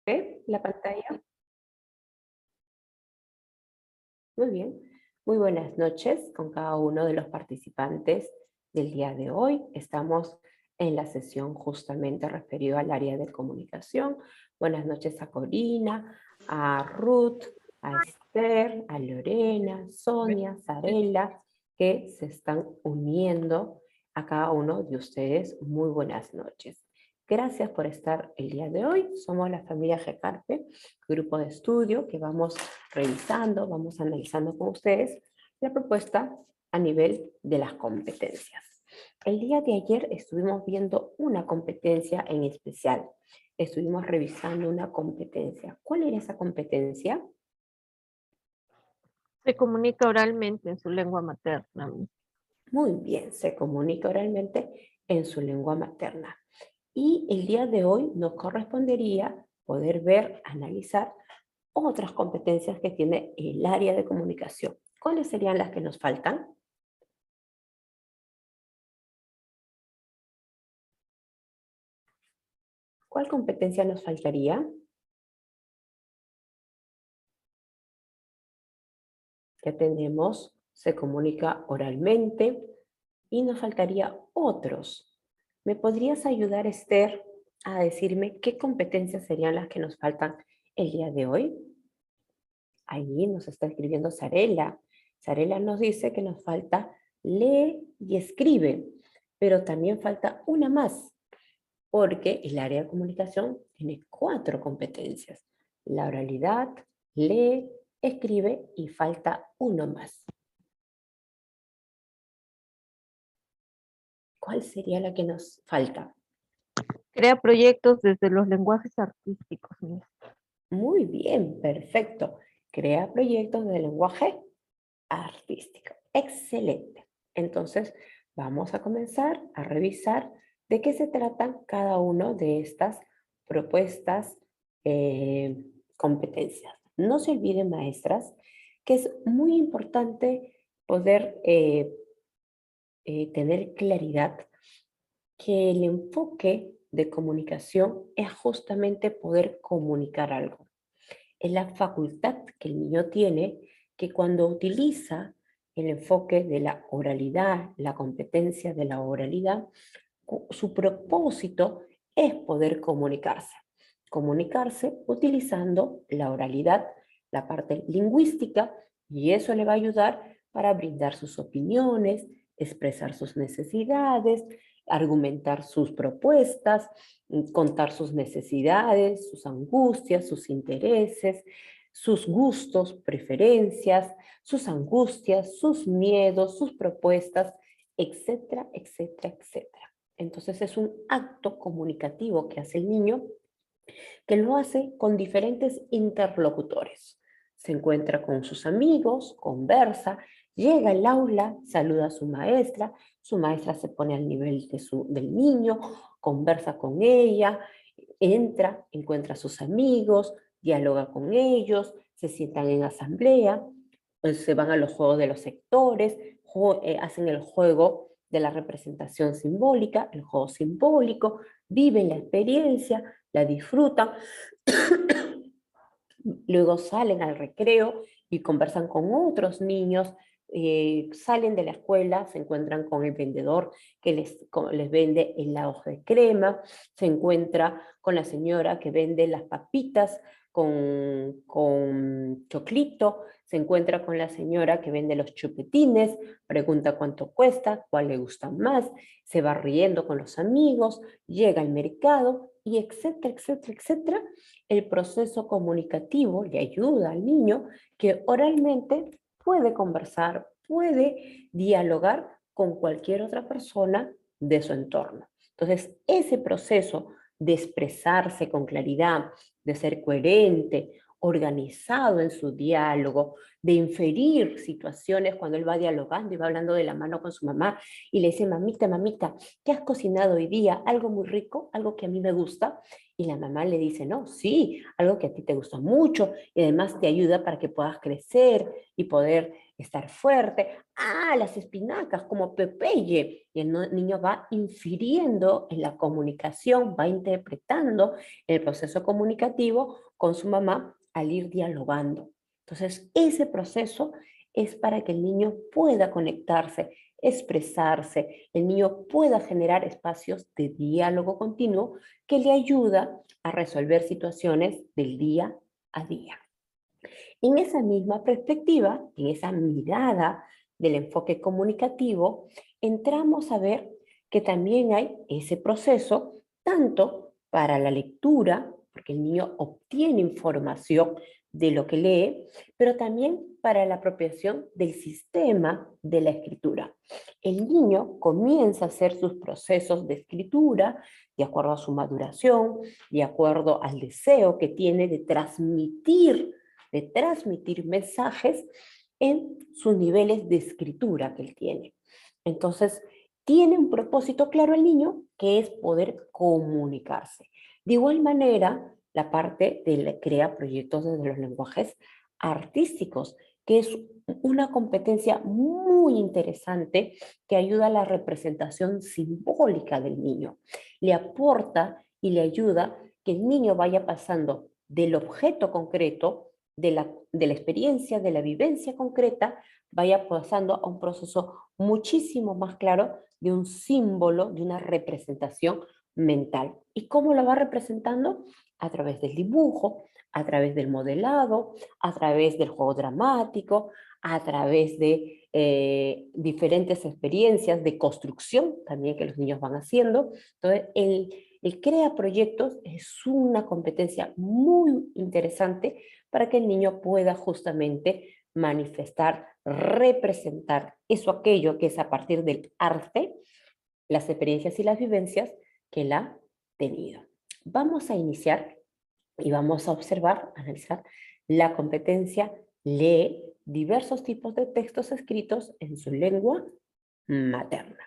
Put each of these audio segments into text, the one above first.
¿Ve la pantalla? Muy bien. Muy buenas noches con cada uno de los participantes del día de hoy. Estamos en la sesión justamente referida al área de comunicación. Buenas noches a Corina, a Ruth, a Esther, a Lorena, Sonia, Sarela, que se están uniendo a cada uno de ustedes. Muy buenas noches. Gracias por estar el día de hoy. Somos la familia Gecarpe, grupo de estudio que vamos revisando, vamos analizando con ustedes la propuesta a nivel de las competencias. El día de ayer estuvimos viendo una competencia en especial. Estuvimos revisando una competencia. ¿Cuál era esa competencia? Se comunica oralmente en su lengua materna. Muy bien, se comunica oralmente en su lengua materna. Y el día de hoy nos correspondería poder ver, analizar otras competencias que tiene el área de comunicación. ¿Cuáles serían las que nos faltan? ¿Cuál competencia nos faltaría? Ya tenemos, se comunica oralmente y nos faltaría otros. ¿Me podrías ayudar, Esther, a decirme qué competencias serían las que nos faltan el día de hoy? Allí nos está escribiendo Sarela. Sarela nos dice que nos falta lee y escribe, pero también falta una más, porque el área de comunicación tiene 4 competencias. La oralidad, lee, escribe y falta uno más. ¿Cuál sería la que nos falta? Crea proyectos desde los lenguajes artísticos. Muy bien, perfecto. Crea proyectos de lenguaje artístico. Excelente. Entonces, vamos a comenzar a revisar de qué se tratan cada una de estas propuestas, competencias. No se olviden, maestras, que es muy importante poder tener claridad que el enfoque de comunicación es justamente poder comunicar algo. Es la facultad que el niño tiene que cuando utiliza el enfoque de la oralidad, la competencia de la oralidad, su propósito es poder comunicarse. Comunicarse utilizando la oralidad, la parte lingüística, y eso le va a ayudar para brindar sus opiniones, expresar sus necesidades, argumentar sus propuestas, contar sus necesidades, sus angustias, sus intereses, sus gustos, preferencias, sus angustias, sus miedos, sus propuestas, etcétera, etcétera, etcétera. Entonces es un acto comunicativo que hace el niño, que lo hace con diferentes interlocutores. Se encuentra con sus amigos, conversa, llega al aula, saluda a su maestra se pone al nivel del niño, conversa con ella, entra, encuentra a sus amigos, dialoga con ellos, se sientan en asamblea, se van a los juegos de los sectores, hacen el juego de la representación simbólica, el juego simbólico, viven la experiencia, la disfrutan, luego salen al recreo y conversan con otros niños, salen de la escuela, se encuentran con el vendedor que les vende helados de crema, se encuentra con la señora que vende las papitas con choclito, se encuentra con la señora que vende los chupetines, pregunta cuánto cuesta, cuál le gusta más, se va riendo con los amigos, llega al mercado y etcétera, etcétera, etcétera. El proceso comunicativo le ayuda al niño que oralmente puede conversar, puede dialogar con cualquier otra persona de su entorno. Entonces, ese proceso de expresarse con claridad, de ser coherente, organizado en su diálogo, de inferir situaciones cuando él va dialogando y va hablando de la mano con su mamá y le dice, mamita, mamita, ¿qué has cocinado hoy día? Algo muy rico, algo que a mí me gusta. Y la mamá le dice, no, sí, algo que a ti te gusta mucho y además te ayuda para que puedas crecer y poder estar fuerte. Ah, las espinacas como Popeye. Y el niño va infiriendo en la comunicación, va interpretando el proceso comunicativo con su mamá al ir dialogando. Entonces, ese proceso es para que el niño pueda conectarse, expresarse, el niño pueda generar espacios de diálogo continuo que le ayuda a resolver situaciones del día a día. En esa misma perspectiva, en esa mirada del enfoque comunicativo, entramos a ver que también hay ese proceso tanto para la lectura, porque el niño obtiene información de lo que lee, pero también para la apropiación del sistema de la escritura. El niño comienza a hacer sus procesos de escritura de acuerdo a su maduración, de acuerdo al deseo que tiene de transmitir mensajes en sus niveles de escritura que él tiene. Entonces, tiene un propósito claro el niño, que es poder comunicarse. De igual manera, la parte de crea proyectos desde los lenguajes artísticos, que es una competencia muy interesante que ayuda a la representación simbólica del niño. Le aporta y le ayuda que el niño vaya pasando del objeto concreto, de la experiencia, de la vivencia concreta, vaya pasando a un proceso muchísimo más claro de un símbolo, de una representación mental. ¿Y cómo lo va representando? A través del dibujo, a través del modelado, a través del juego dramático, a través de diferentes experiencias de construcción también que los niños van haciendo. Entonces, el crea proyectos es una competencia muy interesante para que el niño pueda justamente manifestar, representar eso, aquello que es a partir del arte, las experiencias y las vivencias que él ha tenido. Vamos a iniciar y vamos a observar, analizar la competencia lee diversos tipos de textos escritos en su lengua materna.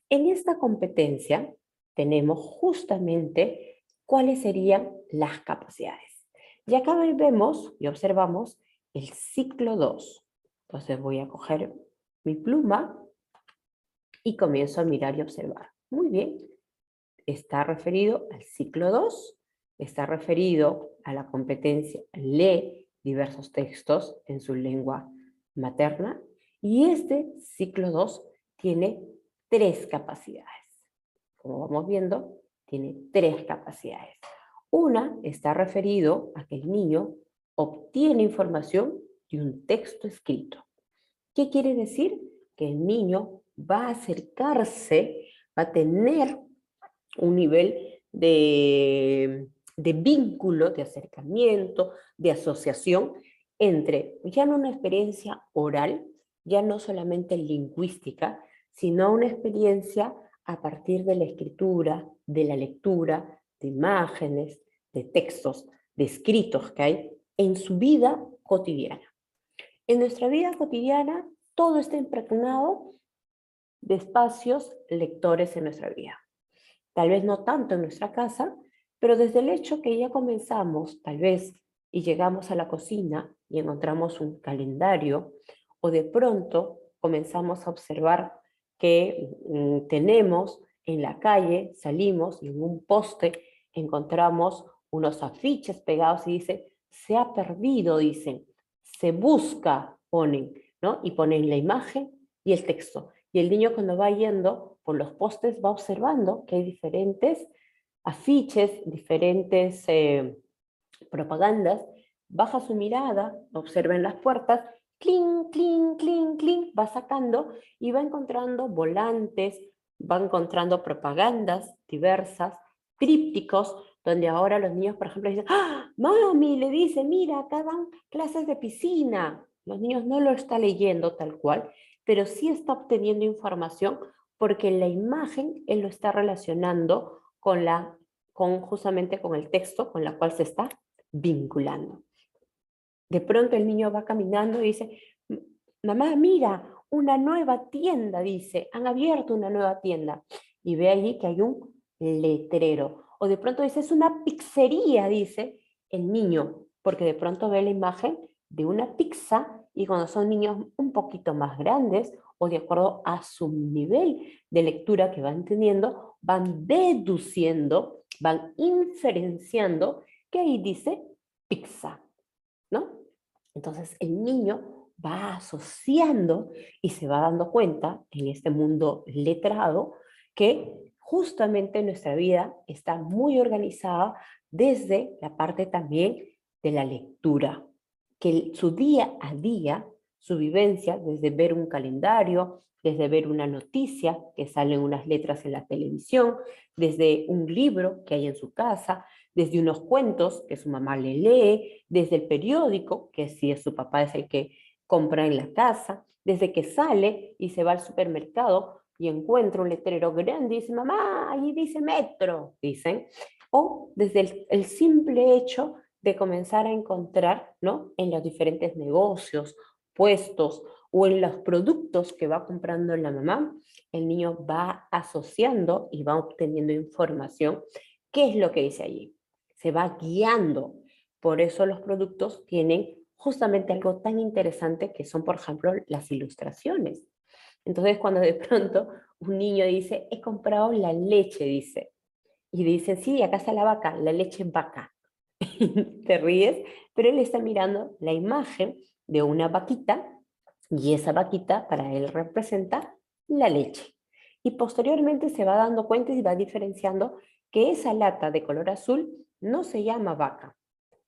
En esta competencia tenemos justamente cuáles serían las capacidades. Y acá vemos y observamos el ciclo 2. Entonces voy a coger mi pluma y comienzo a mirar y observar. Muy bien, está referido al ciclo 2, está referido a la competencia lee diversos textos en su lengua materna, y este ciclo 2 tiene 3 capacidades. Como vamos viendo, tiene 3 capacidades. Una está referido a que el niño obtiene información de un texto escrito. ¿Qué quiere decir? Que el niño va a acercarse, va a tener un nivel de vínculo, de acercamiento, de asociación entre ya no una experiencia oral, ya no solamente lingüística, sino una experiencia a partir de la escritura, de la lectura, de imágenes, de textos, de escritos que hay en su vida cotidiana. En nuestra vida cotidiana, todo está impregnado de espacios lectores en nuestra vida. Tal vez no tanto en nuestra casa, pero desde el hecho que ya comenzamos, tal vez, y llegamos a la cocina y encontramos un calendario, o de pronto comenzamos a observar que tenemos en la calle, salimos y en un poste encontramos unos afiches pegados y dice, se ha perdido, dicen, se busca, ponen, ¿no? Y ponen la imagen y el texto. Y el niño cuando va yendo por los postes va observando que hay diferentes afiches, diferentes propagandas, baja su mirada, observa en las puertas, clink, clink, clink, clink, va sacando y va encontrando volantes, va encontrando propagandas diversas, trípticos, donde ahora los niños, por ejemplo, dicen, ¡ah, mami! Le dice, mira, acá dan clases de piscina. Los niños no lo están leyendo tal cual, pero sí está obteniendo información porque la imagen él lo está relacionando justamente con el texto con la cual se está vinculando. De pronto el niño va caminando y dice, mamá, mira, una nueva tienda, dice, han abierto una nueva tienda. Y ve allí que hay un letrero. O de pronto dice, es una pizzería, dice el niño, porque de pronto ve la imagen de una pizza y cuando son niños un poquito más grandes o de acuerdo a su nivel de lectura que van teniendo, van deduciendo, van inferenciando que ahí dice pizza, ¿no? Entonces el niño va asociando y se va dando cuenta en este mundo letrado que justamente nuestra vida está muy organizada desde la parte también de la lectura, que su día a día, su vivencia, desde ver un calendario, desde ver una noticia que salen unas letras en la televisión, desde un libro que hay en su casa, desde unos cuentos que su mamá le lee, desde el periódico, que si es su papá es el que compra en la casa, desde que sale y se va al supermercado y encuentra un letrero grande y dice, mamá, ahí dice metro, dicen, o desde el simple hecho de comenzar a encontrar, ¿no? En los diferentes negocios, puestos o en los productos que va comprando la mamá, el niño va asociando y va obteniendo información. ¿Qué es lo que dice allí? Se va guiando. Por eso los productos tienen justamente algo tan interesante que son, por ejemplo, las ilustraciones. Entonces, cuando de pronto un niño dice, he comprado la leche, dice, y dice, sí, acá está la vaca, la leche vaca. Te ríes, pero él está mirando la imagen de una vaquita y esa vaquita para él representa la leche. Y posteriormente se va dando cuenta y va diferenciando que esa lata de color azul no se llama vaca,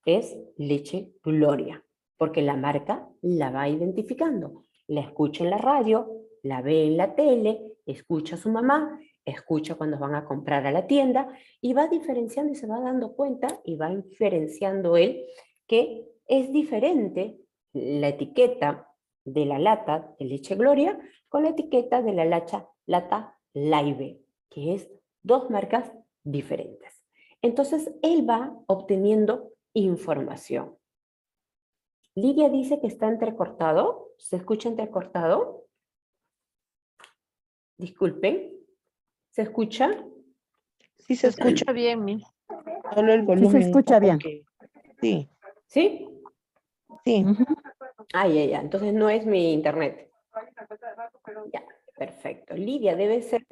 es leche Gloria, porque la marca la va identificando. La escucha en la radio, la ve en la tele, escucha a su mamá, escucha cuando van a comprar a la tienda y va diferenciando y se va dando cuenta y va diferenciando él que es diferente la etiqueta de la lata de leche Gloria con la etiqueta de la lata Laibe, que es dos marcas diferentes. Entonces él va obteniendo información. Lidia dice que está entrecortado. ¿Se escucha entrecortado? Disculpen. ¿Se escucha? Sí Se se escucha, escucha bien, Miss. solo el Sí volumen se un escucha poco bien. que... Sí, ¿Sí? sí. Ujú. Ah, ya. Entonces no es mi internet. Ya, perfecto. Lidia, debe ser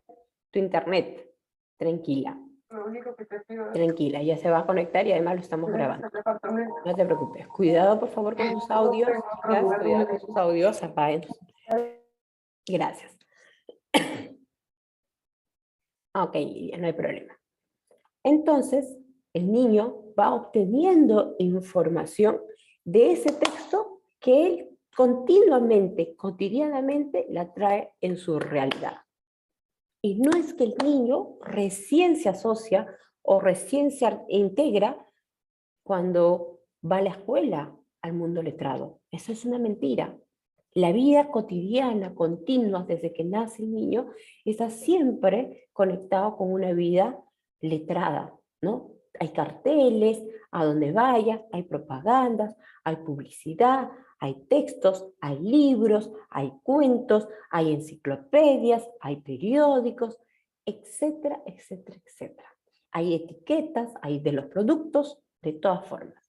tu internet. Tranquila. Tranquila, ya se va a conectar y además lo estamos grabando. No te preocupes. Cuidado, por favor, con sus audios, chicas. Cuidado con sus audios. Apaguen. Gracias. Ok, Lidia, no hay problema. Entonces, el niño va obteniendo información de ese texto que él continuamente, cotidianamente, la trae en su realidad. Y no es que el niño recién se asocia o recién se integra cuando va a la escuela al mundo letrado. Eso es una mentira. La vida cotidiana, continua, desde que nace el niño, está siempre conectado con una vida letrada, ¿no? Hay carteles, a donde vaya, hay propagandas, hay publicidad, hay textos, hay libros, hay cuentos, hay enciclopedias, hay periódicos, etcétera, etcétera, etcétera. Hay etiquetas, hay de los productos, de todas formas.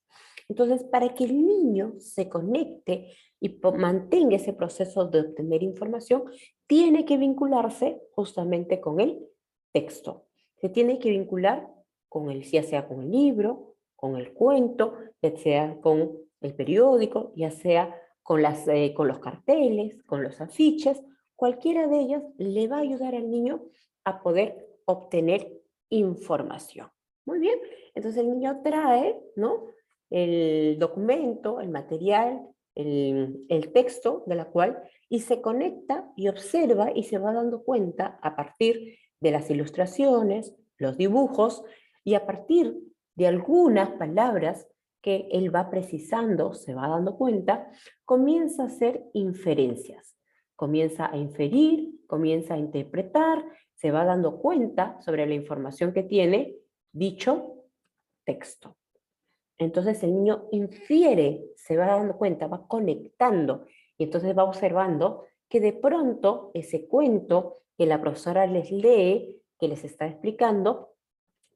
Entonces, para que el niño se conecte y mantenga ese proceso de obtener información, tiene que vincularse justamente con el texto. Se tiene que vincular con el, ya sea con el libro, con el cuento, ya sea con el periódico, ya sea con los carteles, con los afiches, cualquiera de ellas le va a ayudar al niño a poder obtener información. Muy bien, entonces el niño trae, ¿no? El documento, el material, el texto de la cual, y se conecta y observa y se va dando cuenta a partir de las ilustraciones, los dibujos, y a partir de algunas palabras que él va precisando, se va dando cuenta, comienza a hacer inferencias, comienza a inferir, comienza a interpretar, se va dando cuenta sobre la información que tiene dicho texto. Entonces el niño infiere, se va dando cuenta, va conectando y entonces va observando que de pronto ese cuento que la profesora les lee, que les está explicando,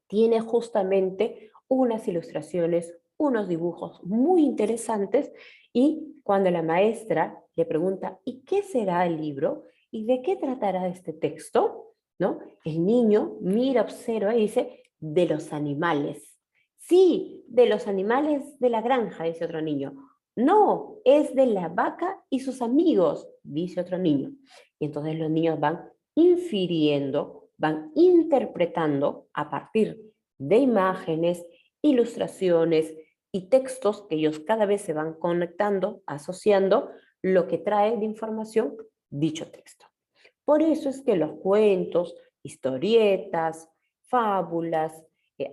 tiene justamente unas ilustraciones, unos dibujos muy interesantes y cuando la maestra le pregunta, ¿y qué será el libro? ¿Y de qué tratará este texto? ¿No? El niño mira, observa y dice, de los animales. Sí, de los animales de la granja, dice otro niño. No, es de la vaca y sus amigos, dice otro niño. Y entonces los niños van infiriendo, van interpretando a partir de imágenes, ilustraciones y textos que ellos cada vez se van conectando, asociando lo que trae de información dicho texto. Por eso es que los cuentos, historietas, fábulas,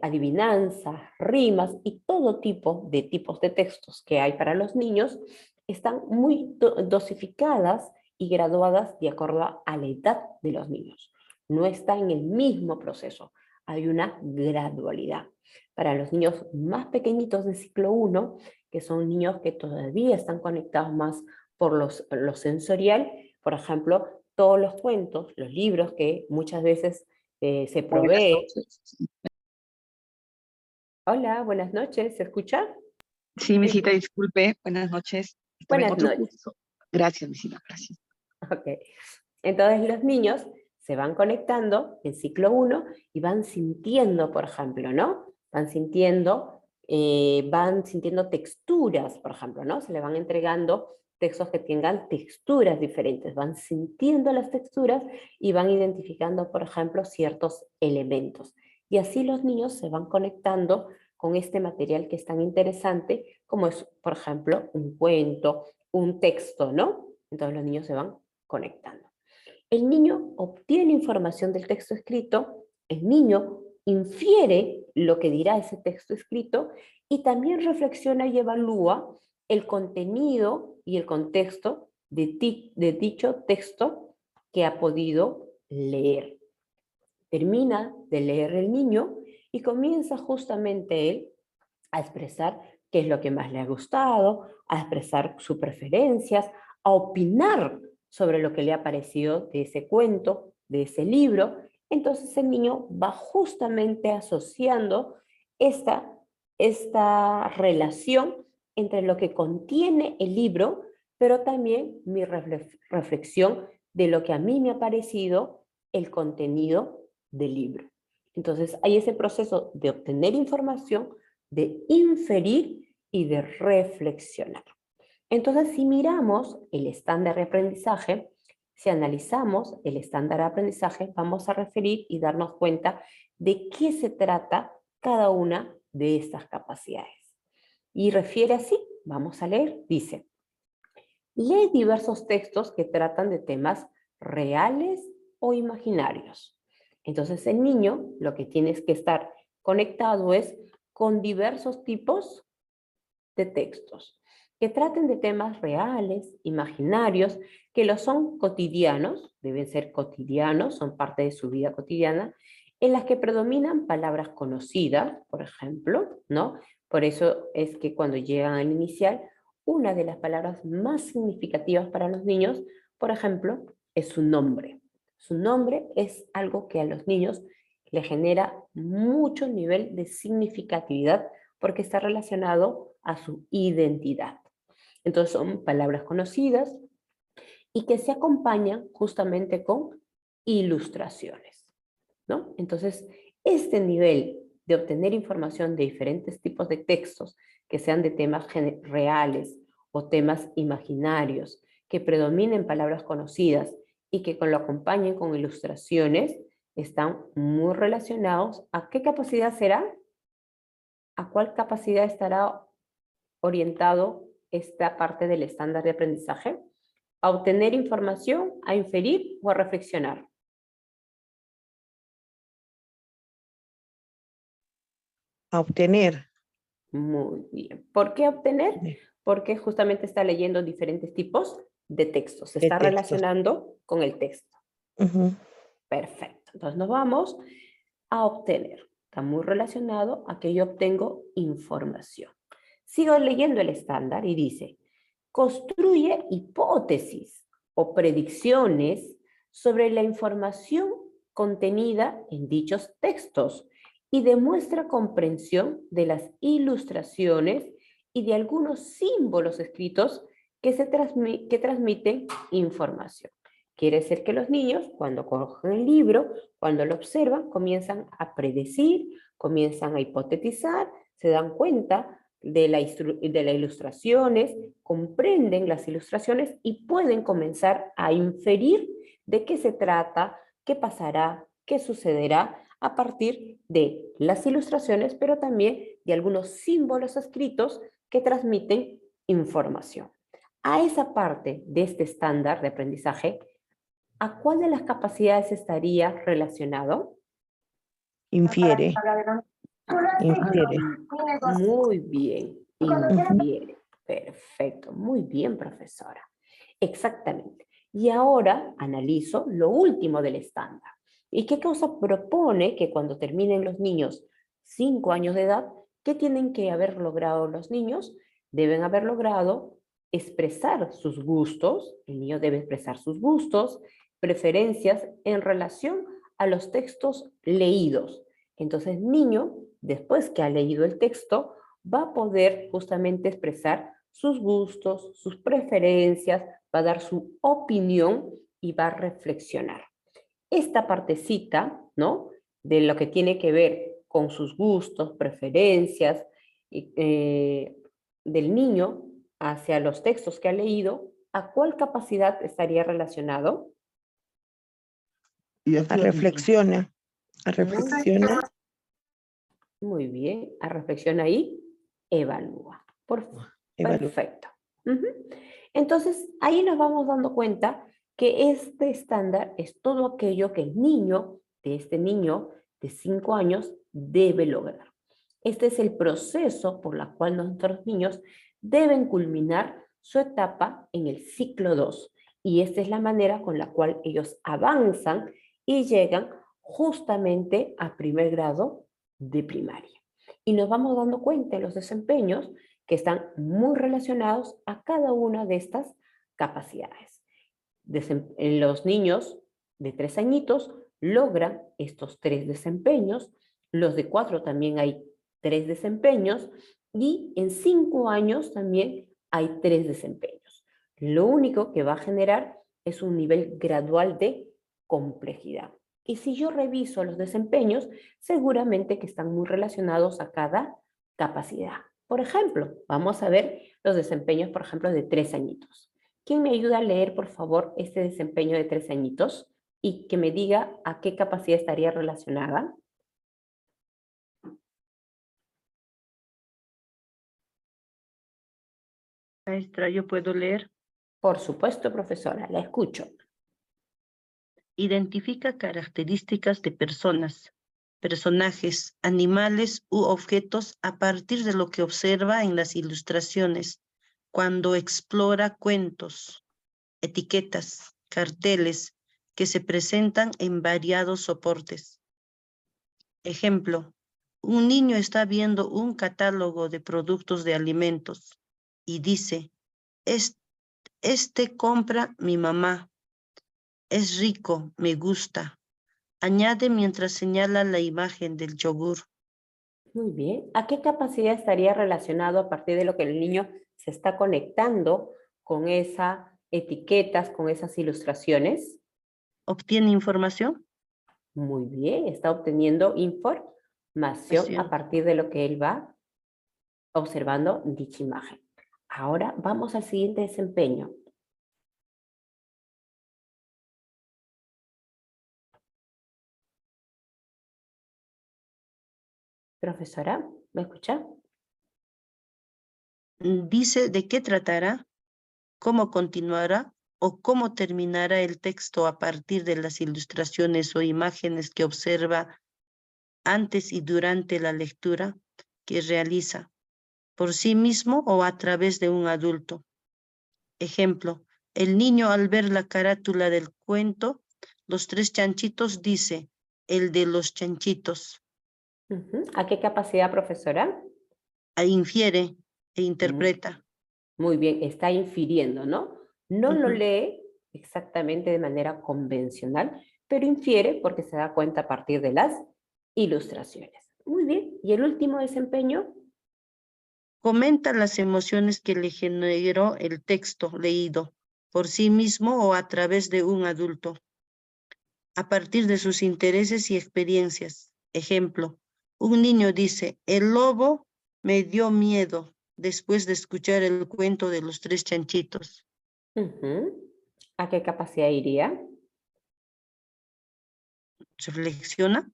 adivinanzas, rimas y todo tipo de tipos de textos que hay para los niños están muy dosificadas y graduadas de acuerdo a la edad de los niños. No está en el mismo proceso, hay una gradualidad. Para los niños más pequeñitos de ciclo 1, que son niños que todavía están conectados más por lo sensorial, por ejemplo, todos los cuentos, los libros que muchas veces se Buenas provee. noches. Hola, buenas noches, ¿se escucha? Sí, misita, disculpe. Buenas noches. Estaba en Buenas otro noches. curso. Gracias, misita, gracias. Ok. Entonces los niños se van conectando en ciclo 1 y van sintiendo, por ejemplo, ¿no? Van sintiendo texturas, por ejemplo, ¿no? Se le van entregando textos que tengan texturas diferentes, van sintiendo las texturas y van identificando, por ejemplo, ciertos elementos. Y así los niños se van conectando con este material que es tan interesante, como es, por ejemplo, un cuento, un texto, ¿no? Entonces los niños se van conectando. El niño obtiene información del texto escrito, el niño infiere lo que dirá ese texto escrito y también reflexiona y evalúa el contenido y el contexto de dicho texto que ha podido leer. Termina de leer el niño y comienza justamente él a expresar qué es lo que más le ha gustado, a expresar sus preferencias, a opinar sobre lo que le ha parecido de ese cuento, de ese libro. Entonces el niño va justamente asociando esta relación entre lo que contiene el libro, pero también mi reflexión de lo que a mí me ha parecido el contenido del libro. Entonces hay ese proceso de obtener información, de inferir y de reflexionar. Entonces, si miramos el estándar de aprendizaje, si analizamos el estándar de aprendizaje, vamos a referir y darnos cuenta de qué se trata cada una de estas capacidades. Y refiere así, vamos a leer, dice, lee diversos textos que tratan de temas reales o imaginarios. Entonces, el niño lo que tienes que estar conectado es con diversos tipos de textos que traten de temas reales, imaginarios, que lo son cotidianos, deben ser cotidianos, son parte de su vida cotidiana, en las que predominan palabras conocidas, por ejemplo, ¿no? Por eso es que cuando llegan al inicial, una de las palabras más significativas para los niños, por ejemplo, es su nombre. Su nombre es algo que a los niños le genera mucho nivel de significatividad porque está relacionado a su identidad. Entonces son palabras conocidas y que se acompañan justamente con ilustraciones, ¿no? Entonces, este nivel de obtener información de diferentes tipos de textos, que sean de temas reales o temas imaginarios, que predominen palabras conocidas y que lo acompañen con ilustraciones, están muy relacionados a qué capacidad será, a cuál capacidad estará orientado esta parte del estándar de aprendizaje, a obtener información, a inferir o a reflexionar. A obtener. Muy bien. ¿Por qué obtener? Sí. Porque justamente está leyendo diferentes tipos de textos. Se De está textos. relacionando con el texto. Ujú. Perfecto. Entonces nos vamos a obtener. Está muy relacionado a que yo obtengo información. Sigo leyendo el estándar y dice, construye hipótesis o predicciones sobre la información contenida en dichos textos y demuestra comprensión de las ilustraciones y de algunos símbolos escritos que transmiten información. Quiere decir que los niños, cuando cogen el libro, cuando lo observan, comienzan a predecir, comienzan a hipotetizar, se dan cuenta de las ilustraciones, comprenden las ilustraciones y pueden comenzar a inferir de qué se trata, qué pasará, qué sucederá a partir de las ilustraciones, pero también de algunos símbolos escritos que transmiten información. A esa parte de este estándar de aprendizaje, ¿a cuál de las capacidades estaría relacionado? Infiere. Infiere. Muy bien, infiere. Perfecto, muy bien, profesora. Exactamente. Y ahora analizo lo último del estándar. ¿Y qué cosa propone que cuando terminen los niños 5 años de edad, qué tienen que haber logrado los niños? Deben haber logrado expresar sus gustos, el niño debe expresar sus gustos, preferencias en relación a los textos leídos. Entonces, el niño, después que ha leído el texto, va a poder justamente expresar sus gustos, sus preferencias, va a dar su opinión y va a reflexionar. Esta partecita, ¿no? De lo que tiene que ver con sus gustos, preferencias, del niño hacia los textos que ha leído, ¿a cuál capacidad estaría relacionado? Reflexiona. Reflexiona. Muy bien, a reflexiona y evalúa. Perfecto. Entonces, ahí nos vamos dando cuenta que este estándar es todo aquello que el niño, de este niño de 5 años, debe lograr. Este es el proceso por el cual nuestros niños deben culminar su etapa en el ciclo 2. Y esta es la manera con la cual ellos avanzan y llegan justamente a primer grado de primaria. Y nos vamos dando cuenta de los desempeños que están muy relacionados a cada una de estas capacidades. Los niños de 3 añitos logran estos 3 desempeños, los de 4 también hay 3 desempeños y en 5 años también hay 3 desempeños. Lo único que va a generar es un nivel gradual de complejidad. Y si yo reviso los desempeños, seguramente que están muy relacionados a cada capacidad. Por ejemplo, vamos a ver los desempeños, por ejemplo, de 3 añitos. ¿Quién me ayuda a leer, por favor, este desempeño de 3 añitos? Y que me diga a qué capacidad estaría relacionada. Maestra, ¿yo puedo leer? Por supuesto, profesora, la escucho. Identifica características de personas, personajes, animales u objetos a partir de lo que observa en las ilustraciones, cuando explora cuentos, etiquetas, carteles que se presentan en variados soportes. Ejemplo, un niño está viendo un catálogo de productos de alimentos y dice, este compra mi mamá. Es rico, me gusta. Añade mientras señala la imagen del yogur. Muy bien. ¿A qué capacidad estaría relacionado a partir de lo que el niño se está conectando con esas etiquetas, con esas ilustraciones? ¿Obtiene información? Muy bien, está obteniendo información a partir de lo que él va observando dicha imagen. Ahora vamos al siguiente desempeño. Profesora, ¿me escucha? Dice de qué tratará, cómo continuará o cómo terminará el texto a partir de las ilustraciones o imágenes que observa antes y durante la lectura que realiza, por sí mismo o a través de un adulto. Ejemplo, el niño al ver la carátula del cuento, Los 3 chanchitos, dice, el de los chanchitos. ¿A qué capacidad, profesora? Infiere e interpreta. Muy bien, está infiriendo, ¿no? No lo lee exactamente de manera convencional, pero infiere porque se da cuenta a partir de las ilustraciones. Muy bien. ¿Y el último desempeño? Comenta las emociones que le generó el texto leído por sí mismo o a través de un adulto, a partir de sus intereses y experiencias. Ejemplo, un niño dice, el lobo me dio miedo después de escuchar el cuento de los 3 chanchitos. Ujú. ¿A qué capacidad iría? Se reflexiona.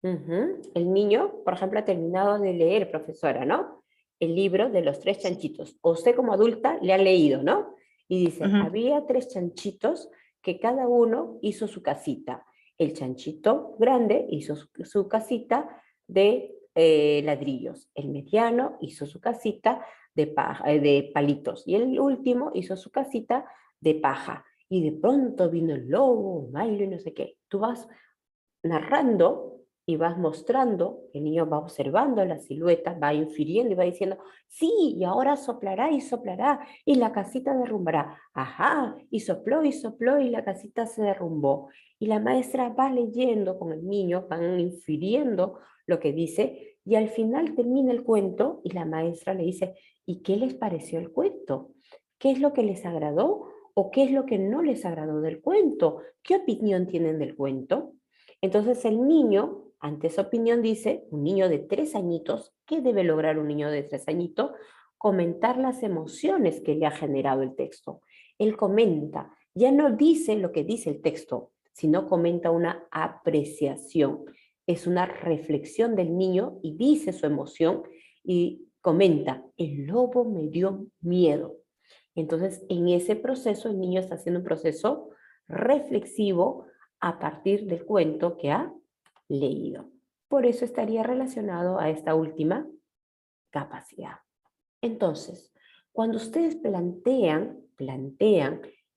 Ujú. El niño, por ejemplo, ha terminado de leer, profesora, ¿no? El libro de los 3 chanchitos. O usted como adulta le ha leído, ¿no? Y dice, Ujú. había 3 chanchitos que cada uno hizo su casita. El chanchito grande hizo su casita de ladrillos. El mediano hizo su casita de palitos. Y el último hizo su casita de paja. Y de pronto vino el lobo, Milo y no sé qué. Tú vas narrando y vas mostrando, el niño va observando la silueta, va infiriendo y va diciendo, sí, y ahora soplará y la casita derrumbará. Ajá, y sopló y la casita se derrumbó. Y la maestra va leyendo con el niño, van infiriendo lo que dice, y al final termina el cuento y la maestra le dice, ¿y qué les pareció el cuento? ¿Qué es lo que les agradó o qué es lo que no les agradó del cuento? ¿Qué opinión tienen del cuento? Entonces el niño, ante esa opinión, dice, un niño de 3 añitos, ¿qué debe lograr un niño de 3 añitos? Comentar las emociones que le ha generado el texto. Él comenta, ya no dice lo que dice el texto, sino comenta una apreciación. Es una reflexión del niño y dice su emoción y comenta, el lobo me dio miedo. Entonces, en ese proceso, el niño está haciendo un proceso reflexivo a partir del cuento que ha leído. Por eso estaría relacionado a esta última capacidad. Entonces, cuando ustedes plantean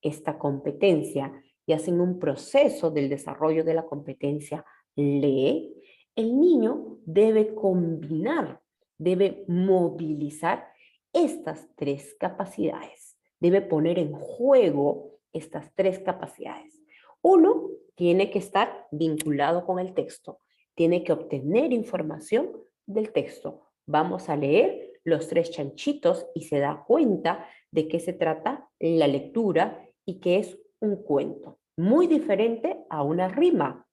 esta competencia y hacen un proceso del desarrollo de la competencia lee, el niño debe combinar, debe movilizar estas 3 capacidades. Debe poner en juego estas 3 capacidades. Uno, tiene que estar vinculado con el texto. Tiene que obtener información del texto. Vamos a leer los 3 chanchitos y se da cuenta de qué se trata la lectura y que es un cuento. Muy diferente a una rima,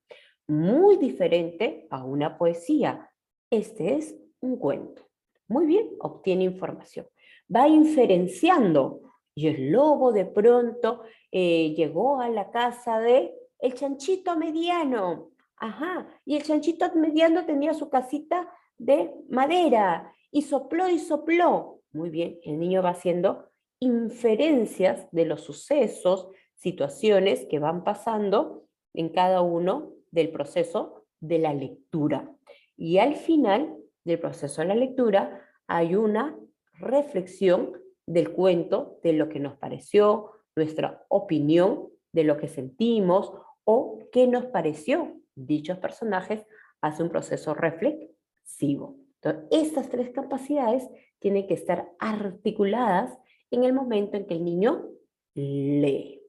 muy diferente a una poesía. Este es un cuento. Muy bien, obtiene información. Va inferenciando. Y el lobo de pronto llegó a la casa de el chanchito mediano. Ajá, y el chanchito mediano tenía su casita de madera y sopló. Muy bien, el niño va haciendo inferencias de los sucesos, situaciones que van pasando en cada uno del proceso de la lectura. Y al final del proceso de la lectura hay una reflexión del cuento, de lo que nos pareció, nuestra opinión de lo que sentimos o qué nos pareció dichos personajes hace un proceso reflexivo. Entonces, estas 3 capacidades tienen que estar articuladas en el momento en que el niño lee.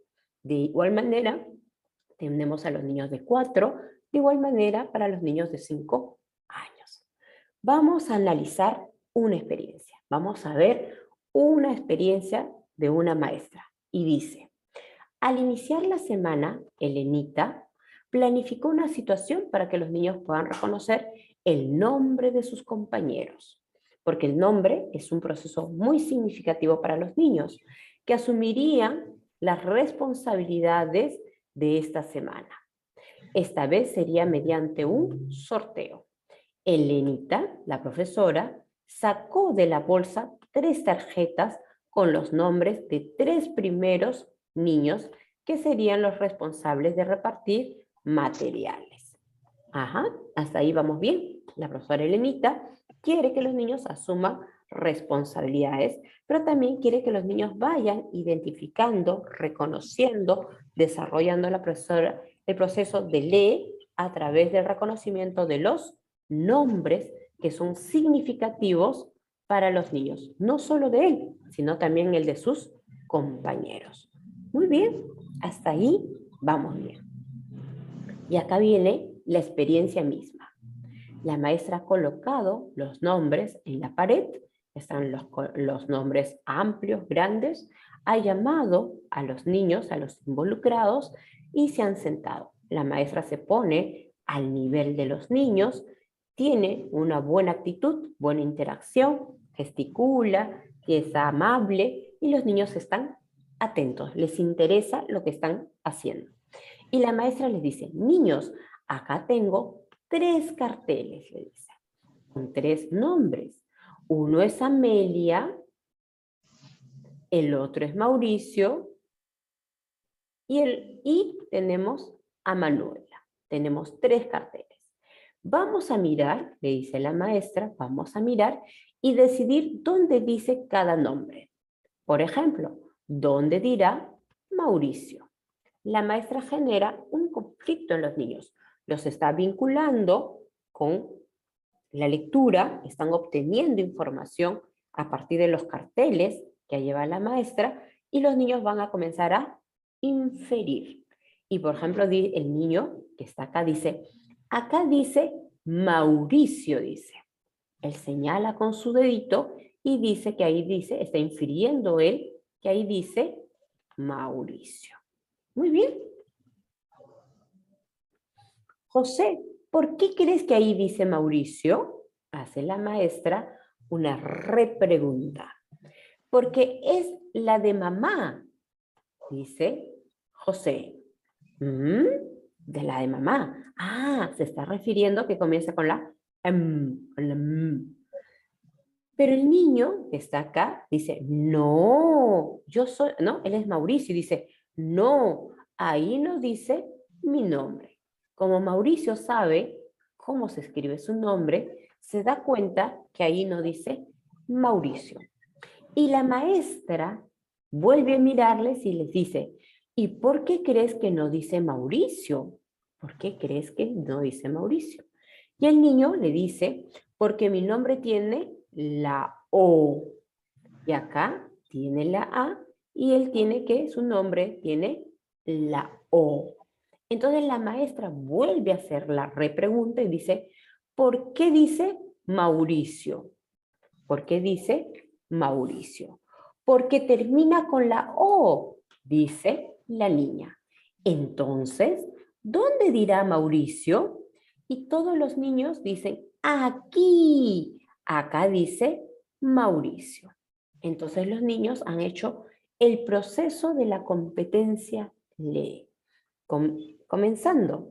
De igual manera, tenemos a los niños de 4, de igual manera para los niños de 5 años. Vamos a analizar una experiencia. Vamos a ver una experiencia de una maestra. Y dice, al iniciar la semana, Elenita planificó una situación para que los niños puedan reconocer el nombre de sus compañeros, porque el nombre es un proceso muy significativo para los niños, que asumirían las responsabilidades de esta semana. Esta vez sería mediante un sorteo. Elenita, la profesora, sacó de la bolsa 3 tarjetas con los nombres de 3 primeros niños que serían los responsables de repartir materiales. Ajá, hasta ahí vamos bien. La profesora Elenita quiere que los niños asuman responsabilidades, pero también quiere que los niños vayan identificando, reconociendo, desarrollando el proceso de lee a través del reconocimiento de los nombres que son significativos para los niños, no solo de él, sino también el de sus compañeros. Muy bien, hasta ahí vamos bien. Y acá viene la experiencia misma. La maestra ha colocado los nombres en la pared, están los nombres amplios, grandes, ha llamado a los niños, a los involucrados, y se han sentado. La maestra se pone al nivel de los niños, tiene una buena actitud, buena interacción, gesticula, es amable, y los niños están atentos, les interesa lo que están haciendo. Y la maestra les dice, niños, acá tengo 3 carteles, le dice, con 3 nombres. Uno es Amelia, el otro es Mauricio, y tenemos a Manuela. Tenemos 3 carteles. Vamos a mirar, le dice la maestra, vamos a mirar y decidir dónde dice cada nombre. Por ejemplo, ¿dónde dirá Mauricio? La maestra genera un conflicto en los niños. Los está vinculando con la lectura, están obteniendo información a partir de los carteles que lleva la maestra y los niños van a comenzar a inferir. Y por ejemplo, el niño que está acá dice Mauricio, dice. Él señala con su dedito y dice que ahí dice, está infiriendo él, que ahí dice Mauricio. Muy bien. José, ¿por qué crees que ahí dice Mauricio? Hace la maestra una repregunta. Porque es la de mamá, dice José. De la de mamá. Ah, se está refiriendo que comienza con la Pero el niño que está acá dice, no, yo soy, no, él es Mauricio, y dice, no, ahí no dice mi nombre. Como Mauricio sabe cómo se escribe su nombre, se da cuenta que ahí no dice Mauricio. Y la maestra vuelve a mirarles y les dice, ¿y por qué crees que no dice Mauricio? ¿Por qué crees que no dice Mauricio? Y el niño le dice, porque mi nombre tiene la O. Y acá tiene la A y él tiene que, su nombre tiene la O. Entonces la maestra vuelve a hacer la repregunta y dice, ¿por qué dice Mauricio? ¿Por qué dice Mauricio? Porque termina con la O, dice la niña. Entonces, ¿dónde dirá Mauricio? Y todos los niños dicen, aquí. Acá dice Mauricio. Entonces los niños han hecho el proceso de la competencia lee. Comenzando,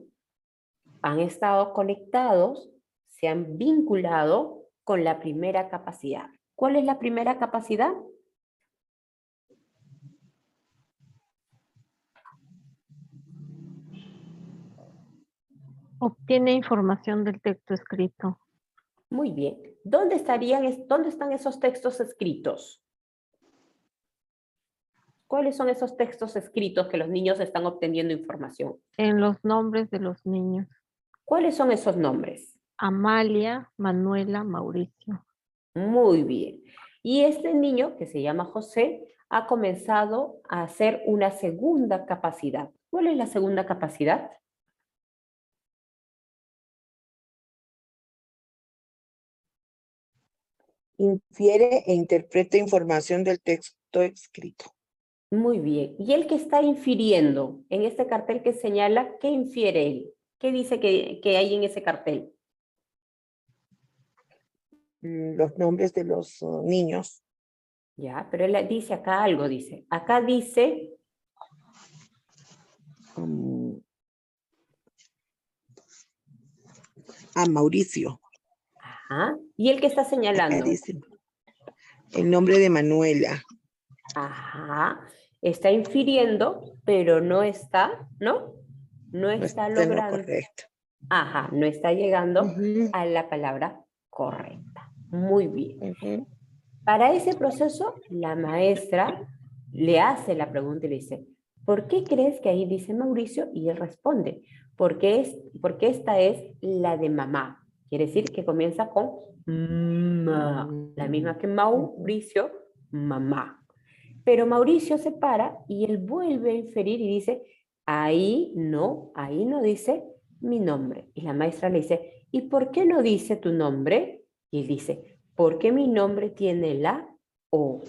han estado conectados, se han vinculado con la primera capacidad. ¿Cuál es la primera capacidad? Obtiene información del texto escrito. Muy bien. ¿Dónde están esos textos escritos? ¿Cuáles son esos textos escritos que los niños están obteniendo información? En los nombres de los niños. ¿Cuáles son esos nombres? Amalia, Manuela, Mauricio. Muy bien. Y este niño, que se llama José, ha comenzado a hacer una segunda capacidad. ¿Cuál es la segunda capacidad? Infiere e interpreta información del texto escrito. Muy bien. ¿Y él que está infiriendo? En este cartel que señala, ¿qué infiere él? ¿Qué dice que hay en ese cartel? Los nombres de los niños. Ya, pero él dice acá algo, dice. Acá dice... A Mauricio. Ajá. ¿Y él qué está señalando? Acá dice el nombre de Manuela. Ajá. Está infiriendo, pero no está, ¿no? No está logrando. Correcto. Ajá, no está llegando a la palabra correcta. Muy bien. Para ese proceso, la maestra le hace la pregunta y le dice, ¿por qué crees que ahí dice Mauricio? Y él responde, porque esta es la de mamá. Quiere decir que comienza con ma, la misma que Mauricio, mamá. Pero Mauricio se para y él vuelve a inferir y dice, ahí no dice mi nombre. Y la maestra le dice, ¿y por qué no dice tu nombre? Y él dice, porque mi nombre tiene la O.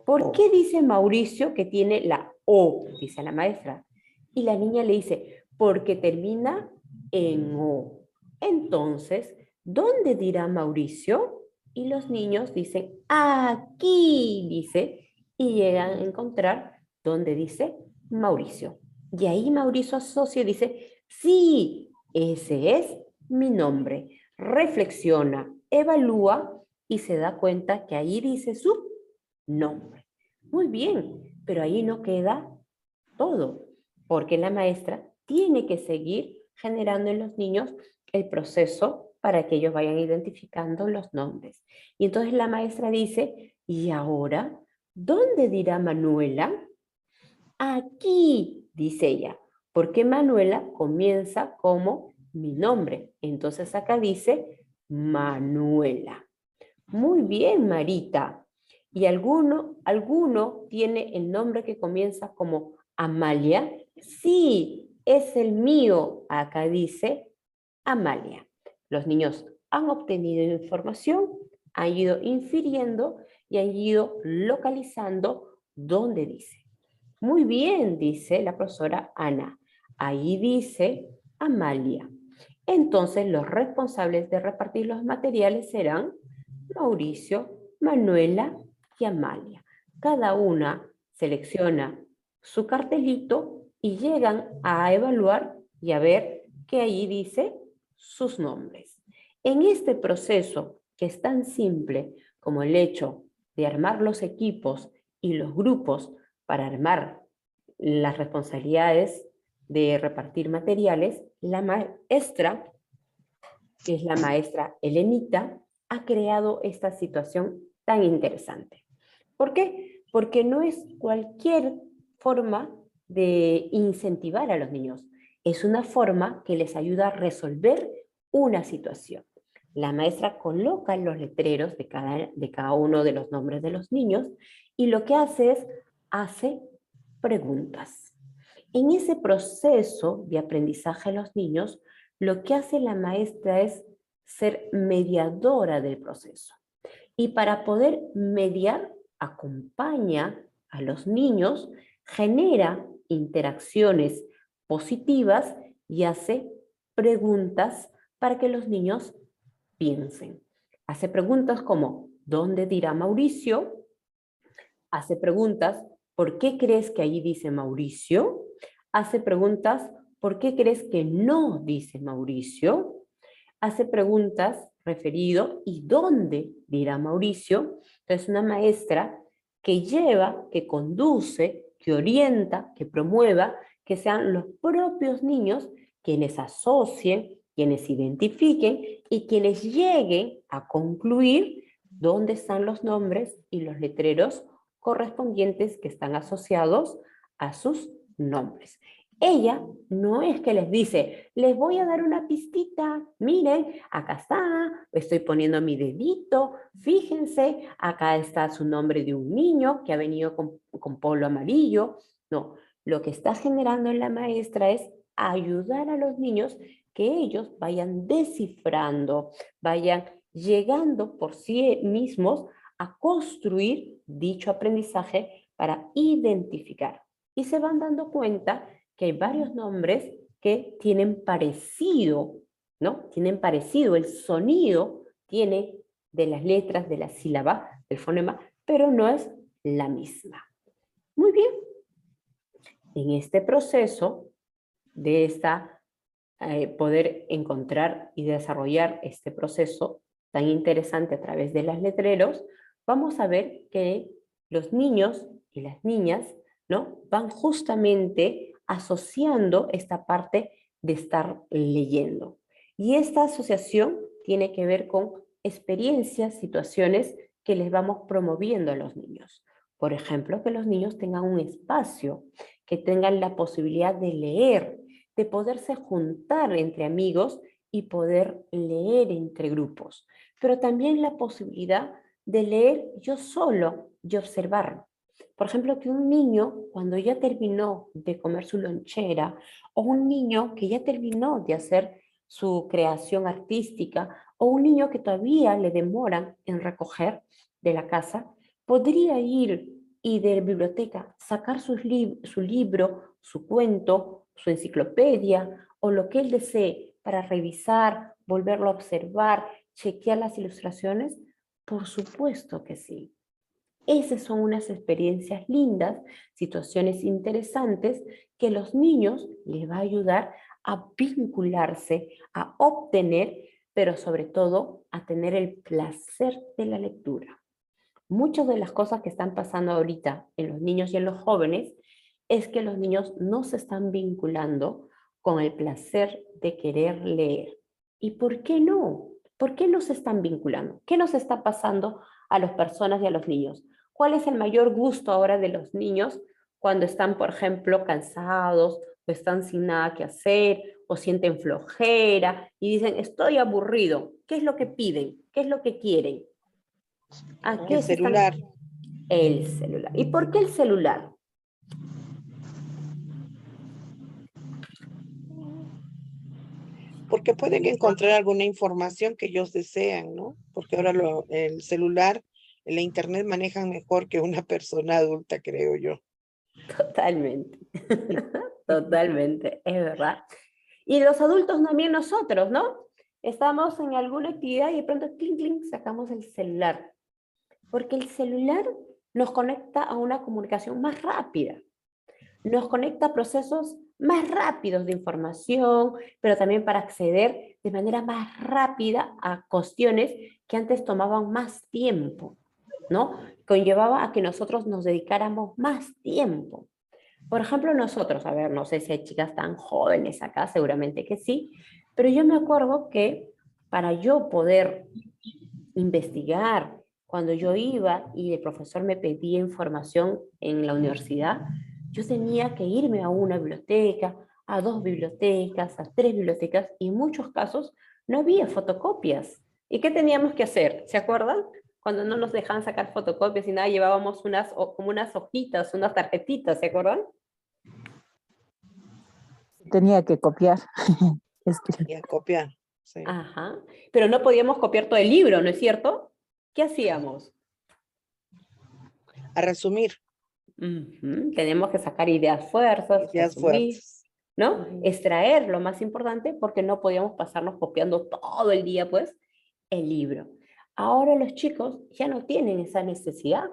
¿Por qué dice Mauricio que tiene la O? Dice la maestra. Y la niña le dice, porque termina en O. Entonces, ¿dónde dirá Mauricio? Y los niños dicen, aquí, dice, y llegan a encontrar donde dice Mauricio. Y ahí Mauricio asocia y dice, sí, ese es mi nombre. Reflexiona, evalúa y se da cuenta que ahí dice su nombre. Muy bien, pero ahí no queda todo, porque la maestra tiene que seguir generando en los niños el proceso para que ellos vayan identificando los nombres. Y entonces la maestra dice, ¿y ahora dónde dirá Manuela? Aquí, dice ella, porque Manuela comienza como mi nombre. Entonces acá dice Manuela. Muy bien, Marita. ¿Y alguno tiene el nombre que comienza como Amalia? Sí, es el mío. Acá dice Amalia. Los niños han obtenido información, han ido infiriendo y han ido localizando dónde dice. Muy bien, dice la profesora Ana. Ahí dice Amalia. Entonces los responsables de repartir los materiales serán Mauricio, Manuela y Amalia. Cada una selecciona su cartelito y llegan a evaluar y a ver que ahí dice sus nombres. En este proceso, que es tan simple como el hecho de armar los equipos y los grupos para armar las responsabilidades de repartir materiales, la maestra, que es la maestra Elenita, ha creado esta situación tan interesante. ¿Por qué? Porque no es cualquier forma de incentivar a los niños, es una forma que les ayuda a resolver una situación. La maestra coloca los letreros de cada uno de los nombres de los niños y lo que hace es, hace preguntas. En ese proceso de aprendizaje de los niños, lo que hace la maestra es ser mediadora del proceso. Y para poder mediar, acompaña a los niños, genera interacciones positivas y hace preguntas para que los niños piensen. Hace preguntas como, ¿dónde dirá Mauricio? Hace preguntas, ¿por qué crees que ahí dice Mauricio? Hace preguntas, ¿por qué crees que no dice Mauricio? Hace preguntas referido, ¿y dónde dirá Mauricio? Entonces, una maestra que lleva, que conduce, que orienta, que promueva, que sean los propios niños quienes asocien, quienes identifiquen y quienes lleguen a concluir dónde están los nombres y los letreros correspondientes que están asociados a sus nombres. Ella no es que les dice, les voy a dar una pistita, miren, acá está, estoy poniendo mi dedito, fíjense, acá está su nombre de un niño que ha venido con polo amarillo. No, lo que está generando en la maestra es ayudar a los niños que ellos vayan descifrando, vayan llegando por sí mismos a construir dicho aprendizaje para identificar. Y se van dando cuenta que hay varios nombres que tienen parecido, ¿no? Tienen parecido, el sonido tiene de las letras, de la sílaba, del fonema, pero no es la misma. Muy bien. En este proceso de poder encontrar y desarrollar este proceso tan interesante a través de los letreros, vamos a ver que los niños y las niñas, ¿no?, van justamente asociando esta parte de estar leyendo. Y esta asociación tiene que ver con experiencias, situaciones que les vamos promoviendo a los niños. Por ejemplo, que los niños tengan un espacio, que tengan la posibilidad de leer, de poderse juntar entre amigos y poder leer entre grupos. Pero también la posibilidad de leer yo solo y observar. Por ejemplo, que un niño, cuando ya terminó de comer su lonchera, o un niño que ya terminó de hacer su creación artística, o un niño que todavía le demoran en recoger de la casa, podría ir y de la biblioteca sacar su libro, su cuento, su enciclopedia o lo que él desee para revisar, volverlo a observar, chequear las ilustraciones. Por supuesto que sí. Esas son unas experiencias lindas, situaciones interesantes que los niños les va a ayudar a vincularse, a obtener, pero sobre todo a tener el placer de la lectura. Muchas de las cosas que están pasando ahorita en los niños y en los jóvenes es que los niños no se están vinculando con el placer de querer leer. ¿Y por qué no? ¿Por qué no se están vinculando? ¿Qué nos está pasando a las personas y a los niños? ¿Cuál es el mayor gusto ahora de los niños cuando están, por ejemplo, cansados o están sin nada que hacer o sienten flojera y dicen, estoy aburrido? ¿Qué es lo que piden? ¿Qué es lo que quieren? ¿A qué El se están? celular. El celular. ¿Y por qué el celular? Porque pueden encontrar alguna información que ellos desean, ¿no? Porque ahora el celular, la internet manejan mejor que una persona adulta, creo yo. Totalmente. Totalmente, es verdad. Y los adultos también nosotros, ¿no? Estamos en alguna actividad y de pronto, clink, clink, sacamos el celular. Porque el celular nos conecta a una comunicación más rápida. Nos conecta a procesos más rápidos de información, pero también para acceder de manera más rápida a cuestiones que antes tomaban más tiempo, ¿no? Conllevaba a que nosotros nos dedicáramos más tiempo. Por ejemplo, nosotros, a ver, no sé si hay chicas tan jóvenes acá, seguramente que sí, pero yo me acuerdo que para yo poder investigar, cuando yo iba y el profesor me pedía información en la universidad, yo tenía que irme a una biblioteca, a 2 bibliotecas, a 3 bibliotecas, y en muchos casos no había fotocopias. ¿Y qué teníamos que hacer? ¿Se acuerdan? Cuando no nos dejaban sacar fotocopias y nada, llevábamos como unas hojitas, unas tarjetitas, ¿se acuerdan? Tenía que copiar. Y a copiar. Sí. Ajá, pero no podíamos copiar todo el libro, ¿no es cierto? ¿Qué hacíamos? A resumir. Tenemos que sacar ideas fuerzas, Ideas resumir, fuertes. ¿no? Extraer lo más importante porque no podíamos pasarnos copiando todo el día, pues, el libro. Ahora los chicos ya no tienen esa necesidad,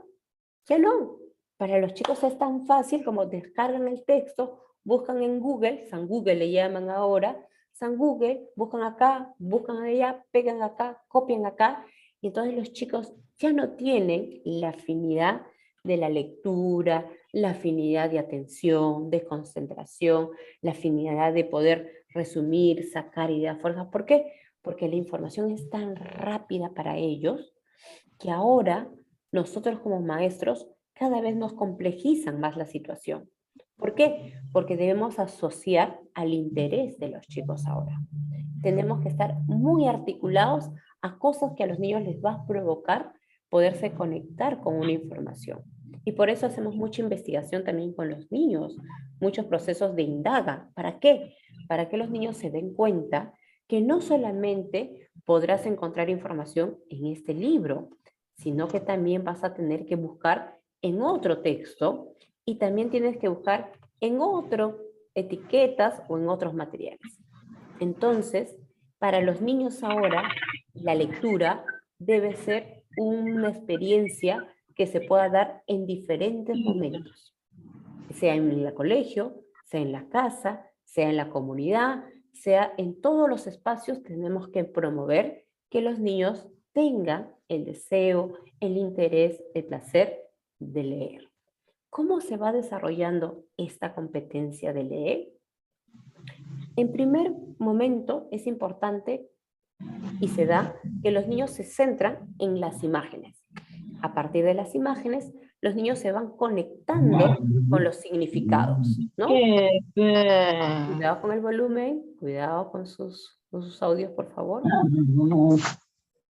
ya no. Para los chicos es tan fácil como descargan el texto, buscan en Google, San Google le llaman ahora, San Google, buscan acá, buscan allá, pegan acá, copian acá, y entonces los chicos ya no tienen la afinidad de la lectura, la afinidad de atención, de concentración, la afinidad de poder resumir, sacar ideas fuerzas. ¿Por qué? Porque la información es tan rápida para ellos que ahora nosotros como maestros cada vez nos complejizan más la situación. ¿Por qué? Porque debemos asociar al interés de los chicos ahora. Tenemos que estar muy articulados a cosas que a los niños les va a provocar poderse conectar con una información. Y por eso hacemos mucha investigación también con los niños, muchos procesos de indaga. ¿Para qué? Para que los niños se den cuenta que no solamente podrás encontrar información en este libro, sino que también vas a tener que buscar en otro texto y también tienes que buscar en otras etiquetas o en otros materiales. Entonces, para los niños ahora, la lectura debe ser una experiencia que se pueda dar en diferentes momentos, sea en el colegio, sea en la casa, sea en la comunidad, sea en todos los espacios. Tenemos que promover que los niños tengan el deseo, el interés, el placer de leer. ¿Cómo se va desarrollando esta competencia de leer? En primer momento es importante y se da que los niños se centran en las imágenes. A partir de las imágenes, los niños se van conectando con los significados, ¿no? Cuidado con el volumen, cuidado con sus audios, por favor.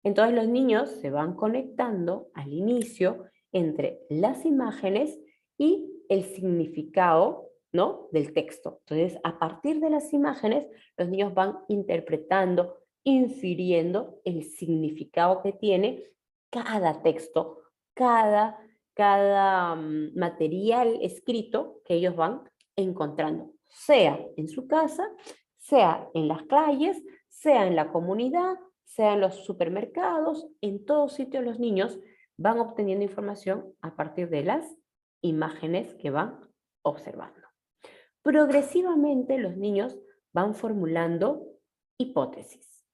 Entonces los niños se van conectando al inicio entre las imágenes y el significado ¿no? Del texto. Entonces, a partir de las imágenes, los niños van interpretando, infiriendo el significado que tiene cada texto, cada material escrito que ellos van encontrando, sea en su casa, sea en las calles, sea en la comunidad, sea en los supermercados, en todos sitios los niños van obteniendo información a partir de las imágenes que van observando. Progresivamente los niños van formulando hipótesis,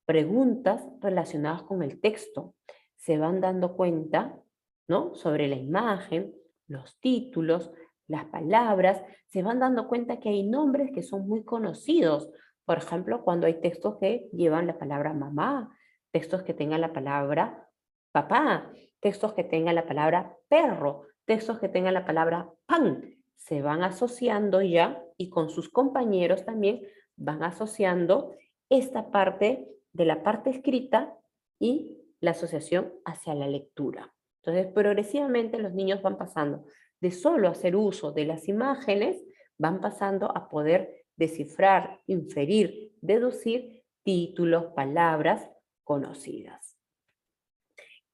preguntas relacionadas con el texto. Se van dando cuenta, ¿no?, sobre la imagen, los títulos, las palabras. Se van dando cuenta que hay nombres que son muy conocidos. Por ejemplo, cuando hay textos que llevan la palabra mamá, textos que tengan la palabra papá, textos que tengan la palabra perro, textos que tengan la palabra pan. Se van asociando ya, y con sus compañeros también van asociando esta parte de la parte escrita y la asociación hacia la lectura. Entonces, progresivamente los niños van pasando de solo hacer uso de las imágenes, van pasando a poder descifrar, inferir, deducir títulos, palabras conocidas.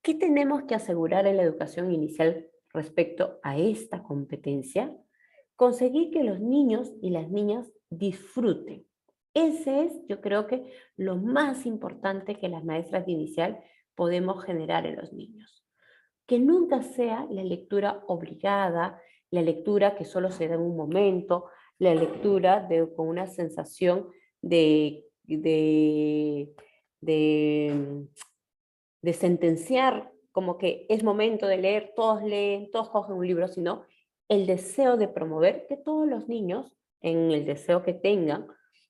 ¿Qué tenemos que asegurar en la educación inicial respecto a esta competencia? Conseguir que los niños y las niñas disfruten. Ese es, yo creo que, lo más importante que las maestras de inicial podemos generar en los niños. Que nunca sea la lectura obligada, la lectura que solo se da en un momento, la lectura con una sensación de sentenciar como que es momento de leer, todos leen, todos cogen un libro, sino el deseo de promover que todos los niños, en el deseo que tengan,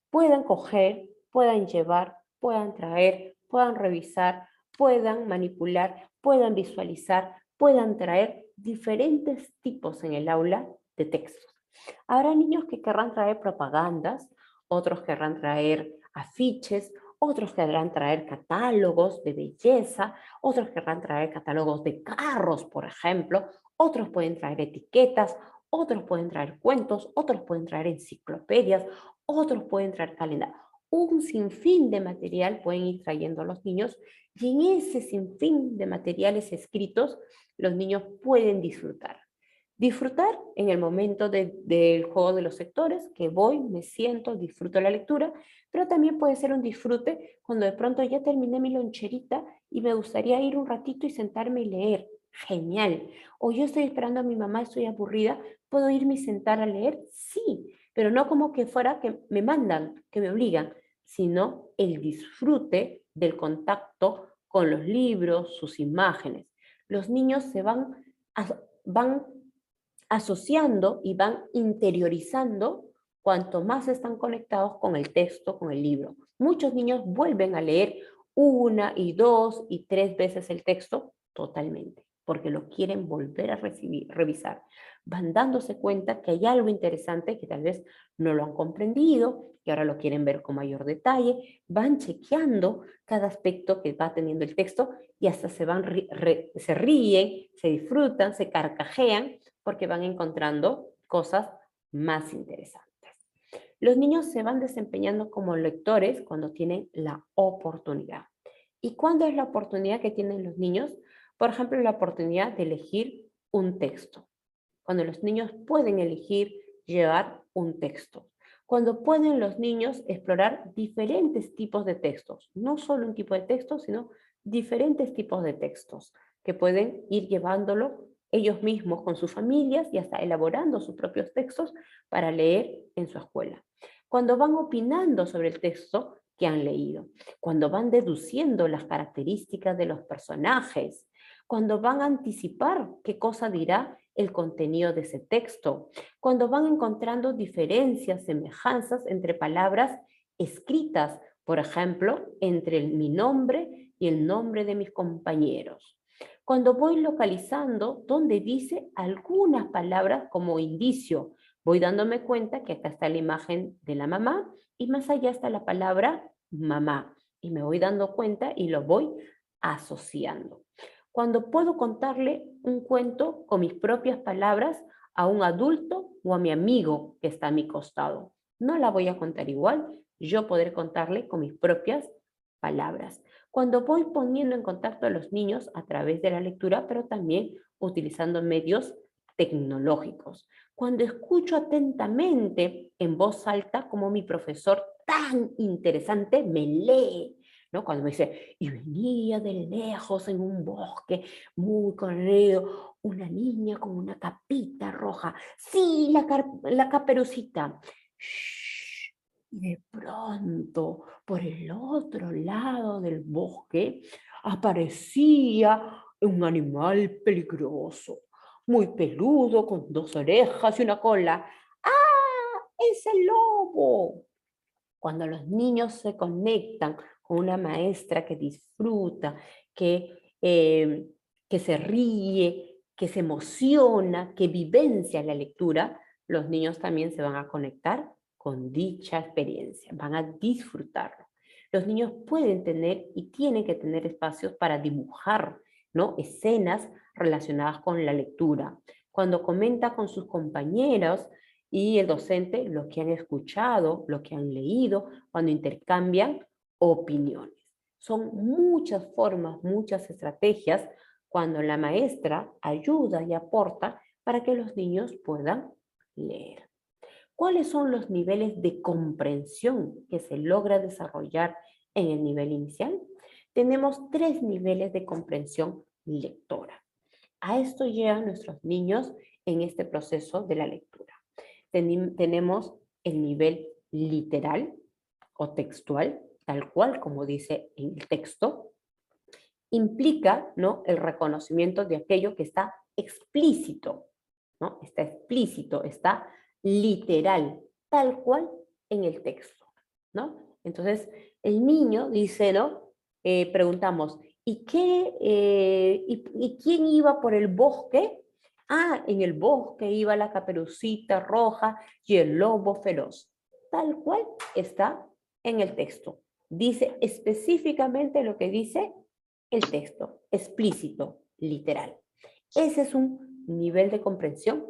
puedan coger, puedan llevar, puedan traer, puedan revisar, puedan manipular, puedan visualizar, puedan traer diferentes tipos en el aula de textos. Habrá niños que querrán traer propagandas, otros querrán traer afiches, otros querrán traer catálogos de belleza, otros querrán traer catálogos de carros, por ejemplo, otros pueden traer etiquetas, otros pueden traer cuentos, otros pueden traer enciclopedias, otros pueden traer calendario. Un sinfín de material pueden ir trayendo los niños, y en ese sinfín de materiales escritos los niños pueden disfrutar. Disfrutar en el momento del juego de los sectores, que voy, me siento, disfruto la lectura, pero también puede ser un disfrute cuando de pronto ya terminé mi loncherita y me gustaría ir un ratito y sentarme y leer. Genial. O yo estoy esperando a mi mamá, estoy aburrida, ¿puedo irme y sentar a leer? Sí, pero no como que fuera que me mandan, que me obligan, sino el disfrute del contacto con los libros, sus imágenes. Los niños se van asociando y van interiorizando cuanto más están conectados con el texto, con el libro. Muchos niños vuelven a leer una y dos y tres veces el texto totalmente, porque lo quieren volver a revisar. Van dándose cuenta que hay algo interesante que tal vez no lo han comprendido y ahora lo quieren ver con mayor detalle. Van chequeando cada aspecto que va teniendo el texto y hasta se ríen, se disfrutan, se carcajean, porque van encontrando cosas más interesantes. Los niños se van desempeñando como lectores cuando tienen la oportunidad. ¿Y cuándo es la oportunidad que tienen los niños? Por ejemplo, la oportunidad de elegir un texto. Cuando los niños pueden elegir llevar un texto. Cuando pueden los niños explorar diferentes tipos de textos. No solo un tipo de texto, sino diferentes tipos de textos que pueden ir llevándolo ellos mismos con sus familias y hasta elaborando sus propios textos para leer en su escuela. Cuando van opinando sobre el texto que han leído, cuando van deduciendo las características de los personajes, cuando van a anticipar qué cosa dirá el contenido de ese texto, cuando van encontrando diferencias, semejanzas entre palabras escritas, por ejemplo, entre mi nombre y el nombre de mis compañeros. Cuando voy localizando donde dice algunas palabras como indicio, voy dándome cuenta que acá está la imagen de la mamá y más allá está la palabra mamá. Y me voy dando cuenta y lo voy asociando. Cuando puedo contarle un cuento con mis propias palabras a un adulto o a mi amigo que está a mi costado. No la voy a contar igual, yo podré contarle con mis propias palabras. Cuando voy poniendo en contacto a los niños a través de la lectura, pero también utilizando medios tecnológicos. Cuando escucho atentamente en voz alta como mi profesor tan interesante me lee, ¿no? Cuando me dice, y venía de lejos en un bosque muy corrido, una niña con una capita roja. Sí, la caperucita. Shh. Y de pronto, por el otro lado del bosque, aparecía un animal peligroso, muy peludo, con 2 orejas y una cola. ¡Ah! ¡Es el lobo! Cuando los niños se conectan con una maestra que disfruta, que se ríe, que se emociona, que vivencia la lectura, los niños también se van a conectar con dicha experiencia, van a disfrutarlo. Los niños pueden tener y tienen que tener espacios para dibujar, ¿no? Escenas relacionadas con la lectura. Cuando comenta con sus compañeros y el docente lo que han escuchado, lo que han leído, cuando intercambian opiniones. Son muchas formas, muchas estrategias cuando la maestra ayuda y aporta para que los niños puedan leer. ¿Cuáles son los niveles de comprensión que se logra desarrollar en el nivel inicial? Tenemos 3 niveles de comprensión lectora. A esto llegan nuestros niños en este proceso de la lectura. Tenemos el nivel literal o textual, tal cual como dice en el texto. Implica, ¿no?, el reconocimiento de aquello que está explícito, ¿no? Está explícito, está literal, tal cual en el texto, ¿no? Entonces, el niño dice, ¿no? Preguntamos, ¿y quién iba por el bosque? Ah, en el bosque iba la caperucita roja y el lobo feroz. Tal cual está en el texto. Dice específicamente lo que dice el texto, explícito, literal. Ese es un nivel de comprensión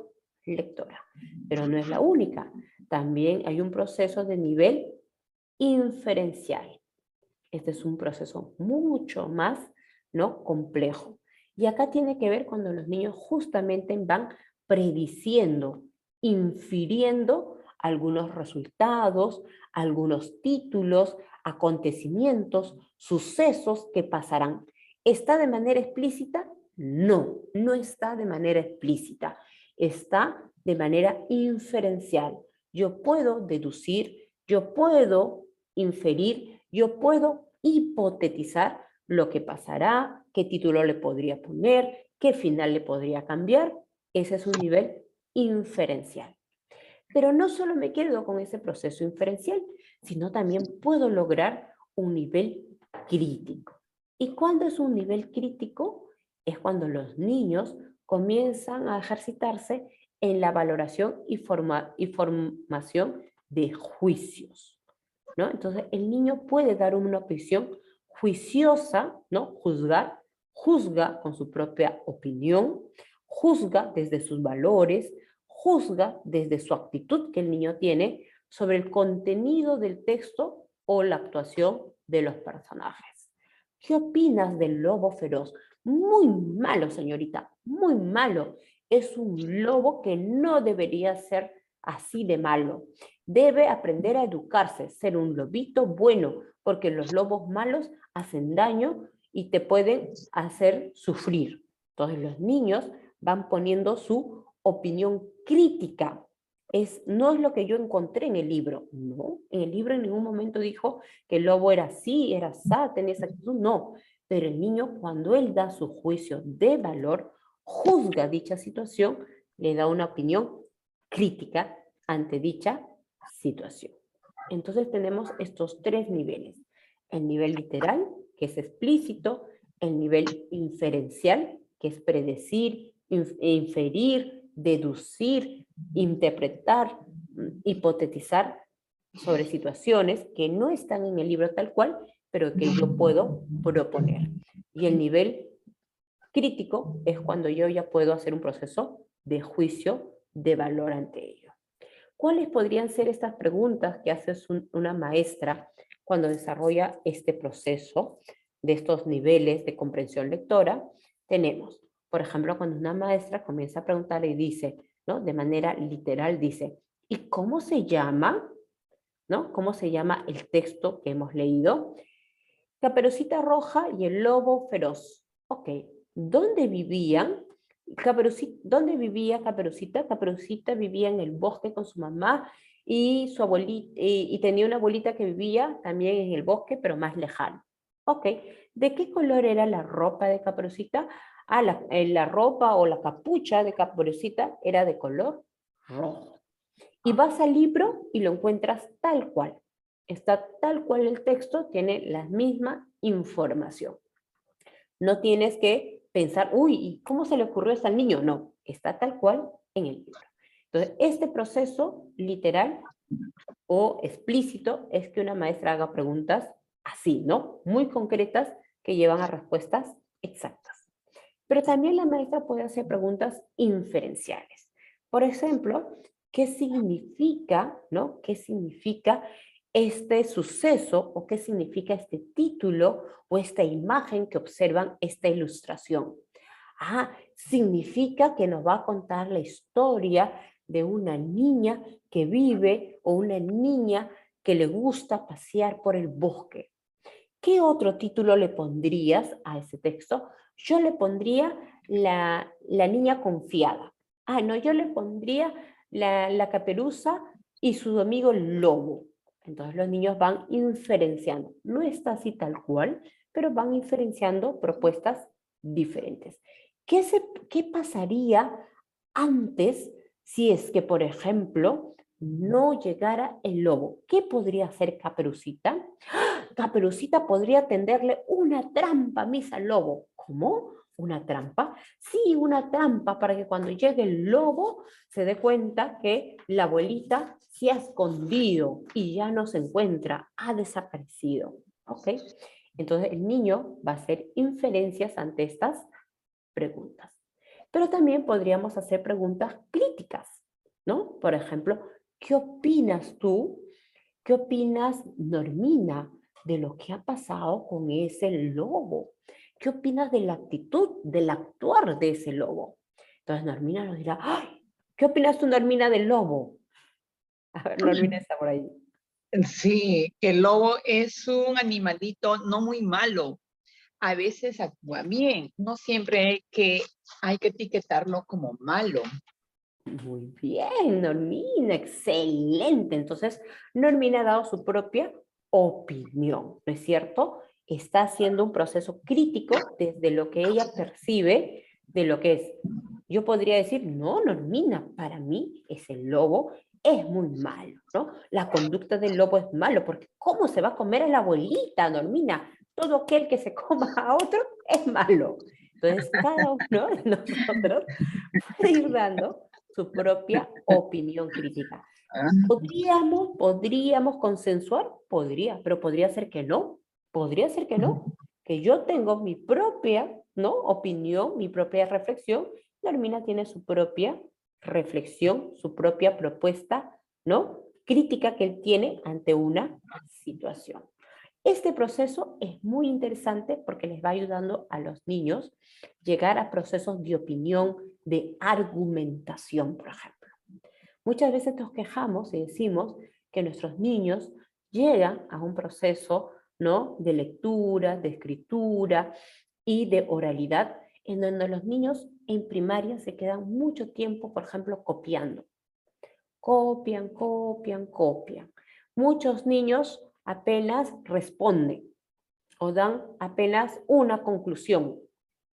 lectora, pero no es la única. También hay un proceso de nivel inferencial. Este es un proceso mucho más, ¿no?, complejo. Y acá tiene que ver cuando los niños justamente van prediciendo, infiriendo algunos resultados, algunos títulos, acontecimientos, sucesos que pasarán. ¿Está de manera explícita? No, no está de manera explícita. Está de manera inferencial. Yo puedo deducir, yo puedo inferir, yo puedo hipotetizar lo que pasará, qué título le podría poner, qué final le podría cambiar. Ese es un nivel inferencial. Pero no solo me quedo con ese proceso inferencial, sino también puedo lograr un nivel crítico. ¿Y cuándo es un nivel crítico? Es cuando los niños comienzan a ejercitarse en la valoración y formación de juicios, ¿no? Entonces, el niño puede dar una opinión juiciosa, ¿no? Juzga con su propia opinión, juzga desde sus valores, juzga desde su actitud que el niño tiene sobre el contenido del texto o la actuación de los personajes. ¿Qué opinas del lobo feroz? Muy malo, señorita, muy malo. Es un lobo que no debería ser así de malo. Debe aprender a educarse, ser un lobito bueno, porque los lobos malos hacen daño y te pueden hacer sufrir. Entonces los niños van poniendo su opinión crítica. No es lo que yo encontré en el libro. No, en el libro en ningún momento dijo que el lobo era así, era así, tenía esa actitud. No, pero el niño, cuando él da su juicio de valor, juzga dicha situación, le da una opinión crítica ante dicha situación. Entonces tenemos estos 3 niveles. El nivel literal, que es explícito, el nivel inferencial, que es predecir, inferir, deducir, interpretar, hipotetizar sobre situaciones que no están en el libro tal cual, pero que yo puedo proponer. Y el nivel crítico es cuando yo ya puedo hacer un proceso de juicio de valor ante ello. ¿Cuáles podrían ser estas preguntas que hace una maestra cuando desarrolla este proceso de estos niveles de comprensión lectora? Tenemos, por ejemplo, cuando una maestra comienza a preguntar y dice, ¿no? De manera literal dice, ¿y cómo se llama? ¿No? ¿Cómo se llama el texto que hemos leído? Caperucita Roja y el Lobo Feroz. Ok, ¿dónde vivían? ¿Dónde vivía Caperucita? Caperucita vivía en el bosque con su mamá y su abuelita, y tenía una abuelita que vivía también en el bosque, pero más lejano. Ok, ¿de qué color era la ropa de Caperucita? Ah, la ropa o la capucha de Caperucita era de color rojo. Y vas al libro y lo encuentras tal cual. Está tal cual el texto, tiene la misma información. No tienes que pensar, uy, ¿y cómo se le ocurrió esto al niño? No, está tal cual en el libro. Entonces, este proceso literal o explícito es que una maestra haga preguntas así, ¿no? Muy concretas que llevan a respuestas exactas. Pero también la maestra puede hacer preguntas inferenciales. Por ejemplo, ¿qué significa, ¿no? ¿Qué significa este suceso o qué significa este título o esta imagen que observan esta ilustración? Ah, significa que nos va a contar la historia de una niña que vive o una niña que le gusta pasear por el bosque. ¿Qué otro título le pondrías a ese texto? Yo le pondría la niña confiada. Ah, no, yo le pondría la caperuza y su amigo el lobo. Entonces los niños van inferenciando. No está así tal cual, pero van inferenciando propuestas diferentes. ¿Qué pasaría antes si es que, por ejemplo, no llegara el lobo? ¿Qué podría hacer Caperucita? Caperucita podría tenderle una trampa a Misa Lobo. ¿Cómo? ¿Una trampa? Sí, una trampa para que cuando llegue el lobo se dé cuenta que la abuelita se ha escondido y ya no se encuentra, ha desaparecido. ¿Ok? Entonces el niño va a hacer inferencias ante estas preguntas. Pero también podríamos hacer preguntas críticas, ¿no? Por ejemplo, ¿qué opinas tú? ¿Qué opinas, Normina, de lo que ha pasado con ese lobo? ¿Qué opinas de la actitud, del actuar de ese lobo? Entonces Normina nos dirá, ¡ay! ¿Qué opinas tú, Normina, del lobo? A ver, Normina está por ahí. Sí, que el lobo es un animalito no muy malo. A veces actúa bien. No siempre hay que etiquetarlo como malo. Muy bien, Normina, excelente. Entonces, Normina ha dado su propia opinión, ¿no es cierto? Está haciendo un proceso crítico desde lo que ella percibe de lo que es. Yo podría decir, no, Normina, para mí ese lobo es muy malo, ¿no? La conducta del lobo es malo, porque ¿cómo se va a comer a la abuelita, Normina? Todo aquel que se coma a otro es malo. Entonces, cada uno de nosotros puede ir dando su propia opinión crítica. ¿Podríamos consensuar? Podría, pero podría ser que no. Podría ser que no. Que yo tengo mi propia, ¿no? Opinión, mi propia reflexión. Normina tiene su propia reflexión, su propia propuesta, ¿no? Crítica que él tiene ante una situación. Este proceso es muy interesante porque les va ayudando a los niños llegar a procesos de opinión, de argumentación, por ejemplo. Muchas veces nos quejamos y decimos que nuestros niños llegan a un proceso, ¿no? De lectura, de escritura y de oralidad, en donde los niños en primaria se quedan mucho tiempo, por ejemplo, copiando. Copian, copian, copian. Muchos niños apenas responden o dan apenas una conclusión,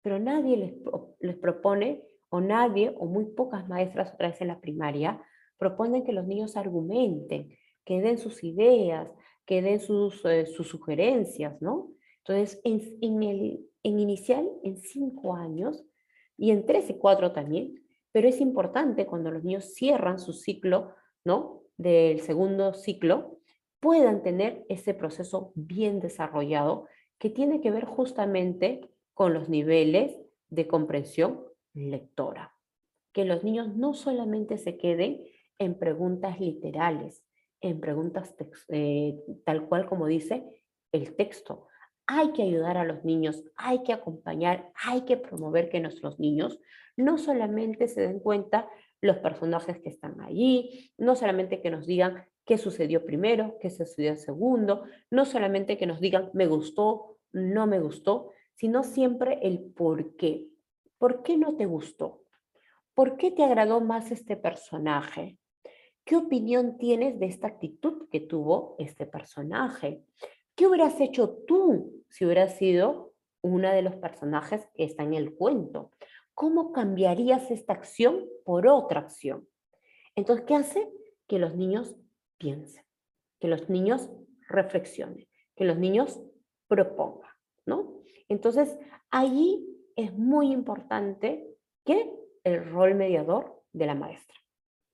pero nadie les propone, o nadie, o muy pocas maestras otra vez en la primaria, proponen que los niños argumenten, que den sus ideas, que den sus sugerencias, ¿no? Entonces, en inicial, en 5 años, y en 3 y 4 también, pero es importante cuando los niños cierran su ciclo, ¿no? Del segundo ciclo, puedan tener ese proceso bien desarrollado que tiene que ver justamente con los niveles de comprensión lectora. que los niños no solamente se queden en preguntas literales, en preguntas tal cual como dice el texto. Hay que ayudar a los niños, hay que acompañar, hay que promover que nuestros niños no solamente se den cuenta los personajes que están allí, no solamente que nos digan qué sucedió primero, qué sucedió segundo, no solamente que nos digan me gustó, no me gustó, sino siempre el por qué. ¿Por qué no te gustó? ¿Por qué te agradó más este personaje? ¿Qué opinión tienes de esta actitud que tuvo este personaje? ¿Qué hubieras hecho tú si hubieras sido uno de los personajes que está en el cuento? ¿Cómo cambiarías esta acción por otra acción? Entonces, ¿qué hace? Que los niños piensen, que los niños reflexionen, que los niños propongan, ¿no? Entonces, allí es muy importante que el rol mediador de la maestra.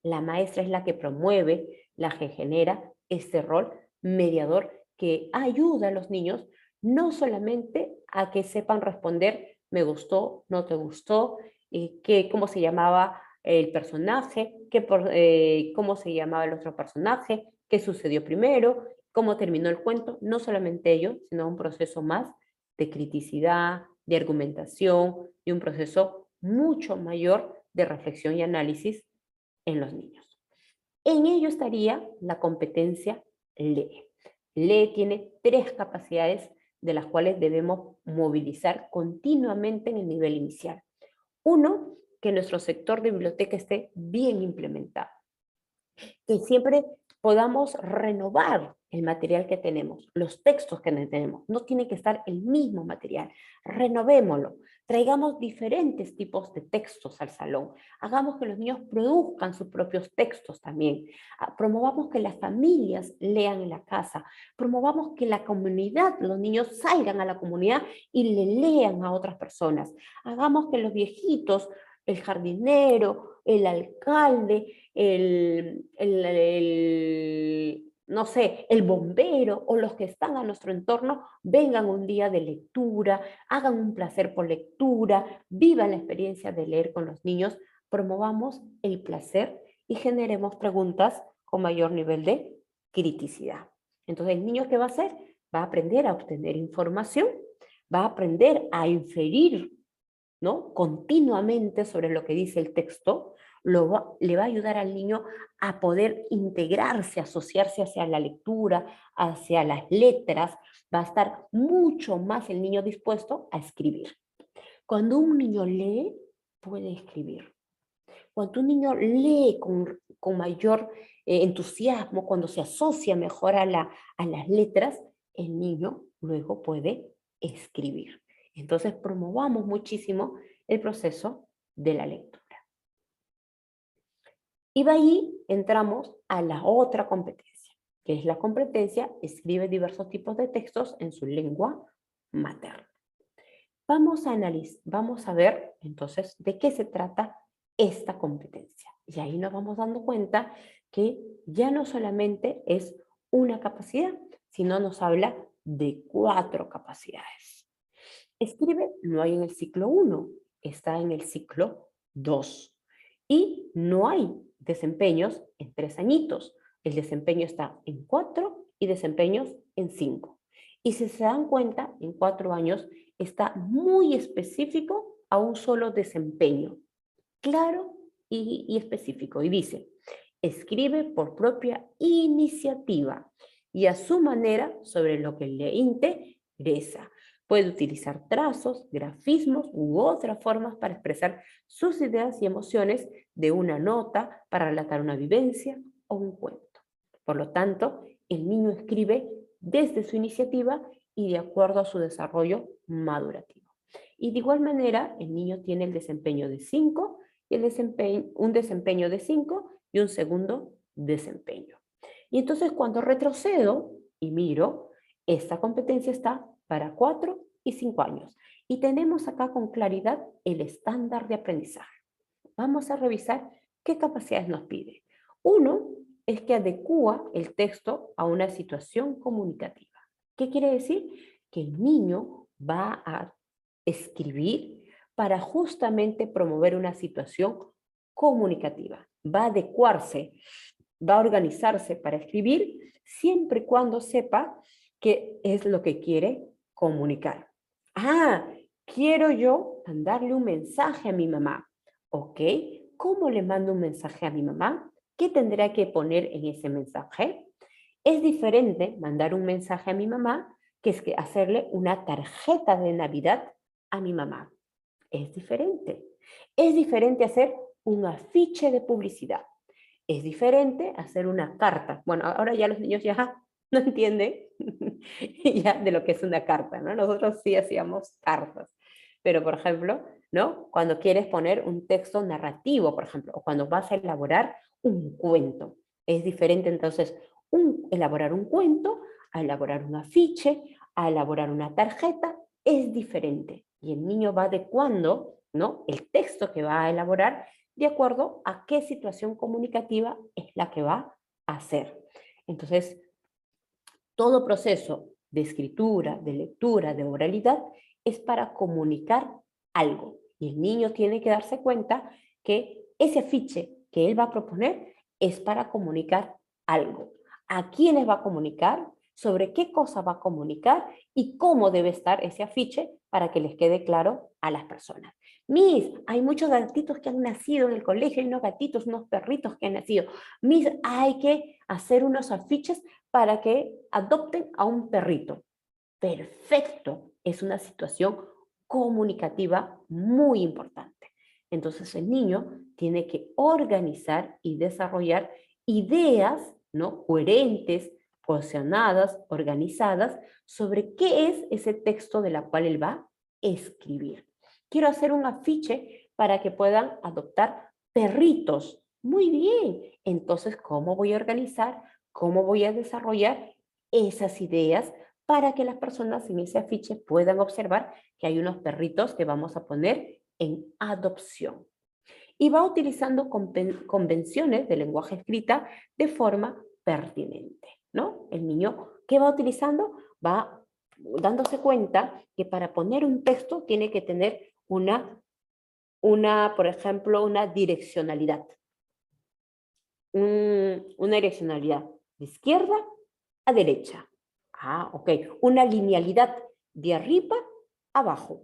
La maestra es la que promueve, la que genera este rol mediador que ayuda a los niños no solamente a que sepan responder me gustó, no te gustó, cómo se llamaba el personaje, cómo se llamaba el otro personaje, qué sucedió primero, cómo terminó el cuento, no solamente ello, sino un proceso más de criticidad, de argumentación y un proceso mucho mayor de reflexión y análisis en los niños. En ello estaría la competencia LEE. LEE tiene 3 capacidades de las cuales debemos movilizar continuamente en el nivel inicial. Uno, que nuestro sector de biblioteca esté bien implementado, que siempre podamos renovar el material que tenemos, los textos que tenemos. No tiene que estar el mismo material. Renovémoslo. Traigamos diferentes tipos de textos al salón. Hagamos que los niños produzcan sus propios textos también. Promovamos que las familias lean en la casa. Promovamos que la comunidad, los niños salgan a la comunidad y le lean a otras personas. Hagamos que los viejitos, el jardinero, el alcalde, no sé, el bombero o los que están a nuestro entorno vengan un día de lectura, hagan un placer por lectura, vivan la experiencia de leer con los niños, promovamos el placer y generemos preguntas con mayor nivel de criticidad. Entonces, ¿el niño qué va a hacer? Va a aprender a obtener información, va a aprender a inferir, ¿no? Continuamente sobre lo que dice el texto, le va a ayudar al niño a poder integrarse, asociarse hacia la lectura, hacia las letras, va a estar mucho más el niño dispuesto a escribir. Cuando un niño lee, puede escribir. Cuando un niño lee con mayor entusiasmo, cuando se asocia mejor a las letras, el niño luego puede escribir. Entonces promovamos muchísimo el proceso de la lectura. Y de ahí entramos a la otra competencia, que es la competencia escribe diversos tipos de textos en su lengua materna. Vamos a ver entonces de qué se trata esta competencia. Y ahí nos vamos dando cuenta que ya no solamente es una capacidad, sino nos habla de 4 capacidades. Escribe no hay en el ciclo 1, está en el ciclo 2. Y no hay desempeños en 3 añitos. El desempeño está en 4 y desempeños en 5. Y si se dan cuenta, en 4 años está muy específico a un solo desempeño. Claro y específico. Y dice, escribe por propia iniciativa y a su manera sobre lo que le interesa. Puede utilizar trazos, grafismos u otras formas para expresar sus ideas y emociones de una nota, para relatar una vivencia o un cuento. Por lo tanto, el niño escribe desde su iniciativa y de acuerdo a su desarrollo madurativo. Y de igual manera, el niño tiene el desempeño de 5, y un desempeño de 5 y un segundo desempeño. Y entonces cuando retrocedo y miro, esta competencia está para 4 y 5 años. Y tenemos acá con claridad el estándar de aprendizaje. Vamos a revisar qué capacidades nos pide. Uno es que adecúa el texto a una situación comunicativa. ¿Qué quiere decir? Que el niño va a escribir para justamente promover una situación comunicativa. Va a adecuarse, va a organizarse para escribir siempre y cuando sepa qué es lo que quiere comunicar. Ah, quiero yo mandarle un mensaje a mi mamá. Ok, ¿cómo le mando un mensaje a mi mamá? ¿Qué tendrá que poner en ese mensaje? Es diferente mandar un mensaje a mi mamá que es que hacerle una tarjeta de Navidad a mi mamá. Es diferente. Es diferente hacer un afiche de publicidad. Es diferente hacer una carta. Bueno, ahora ya los niños ya no entienden ya de lo que es una carta, ¿no? Nosotros sí hacíamos cartas. Pero, por ejemplo, ¿no? Cuando quieres poner un texto narrativo, por ejemplo, o cuando vas a elaborar un cuento. Es diferente, entonces, elaborar un cuento, a elaborar un afiche, a elaborar una tarjeta, es diferente. Y el niño va adecuando, ¿no? El texto que va a elaborar de acuerdo a qué situación comunicativa es la que va a hacer. Entonces, todo proceso de escritura, de lectura, de oralidad, es para comunicar algo. Y el niño tiene que darse cuenta que ese afiche que él va a proponer es para comunicar algo. ¿A quiénes va a comunicar? ¿Sobre qué cosa va a comunicar? Y cómo debe estar ese afiche para que les quede claro a las personas. Miss, hay muchos gatitos que han nacido en el colegio, hay unos gatitos, unos perritos que han nacido. Miss, hay que hacer unos afiches para que adopten a un perrito. Perfecto, es una situación comunicativa muy importante. Entonces el niño tiene que organizar y desarrollar ideas, ¿no? Coherentes, cohesionadas, organizadas, sobre qué es ese texto de la cual él va a escribir. Quiero hacer un afiche para que puedan adoptar perritos. Muy bien, entonces, ¿cómo voy a organizar? ¿Cómo voy a desarrollar esas ideas para que las personas en ese afiche puedan observar que hay unos perritos que vamos a poner en adopción? Y va utilizando convenciones de lenguaje escrita de forma pertinente, ¿no? El niño, ¿qué va utilizando? Va dándose cuenta que para poner un texto tiene que tener por ejemplo, una direccionalidad. Una direccionalidad de izquierda a derecha. Ah, ok. Una linealidad de arriba a abajo.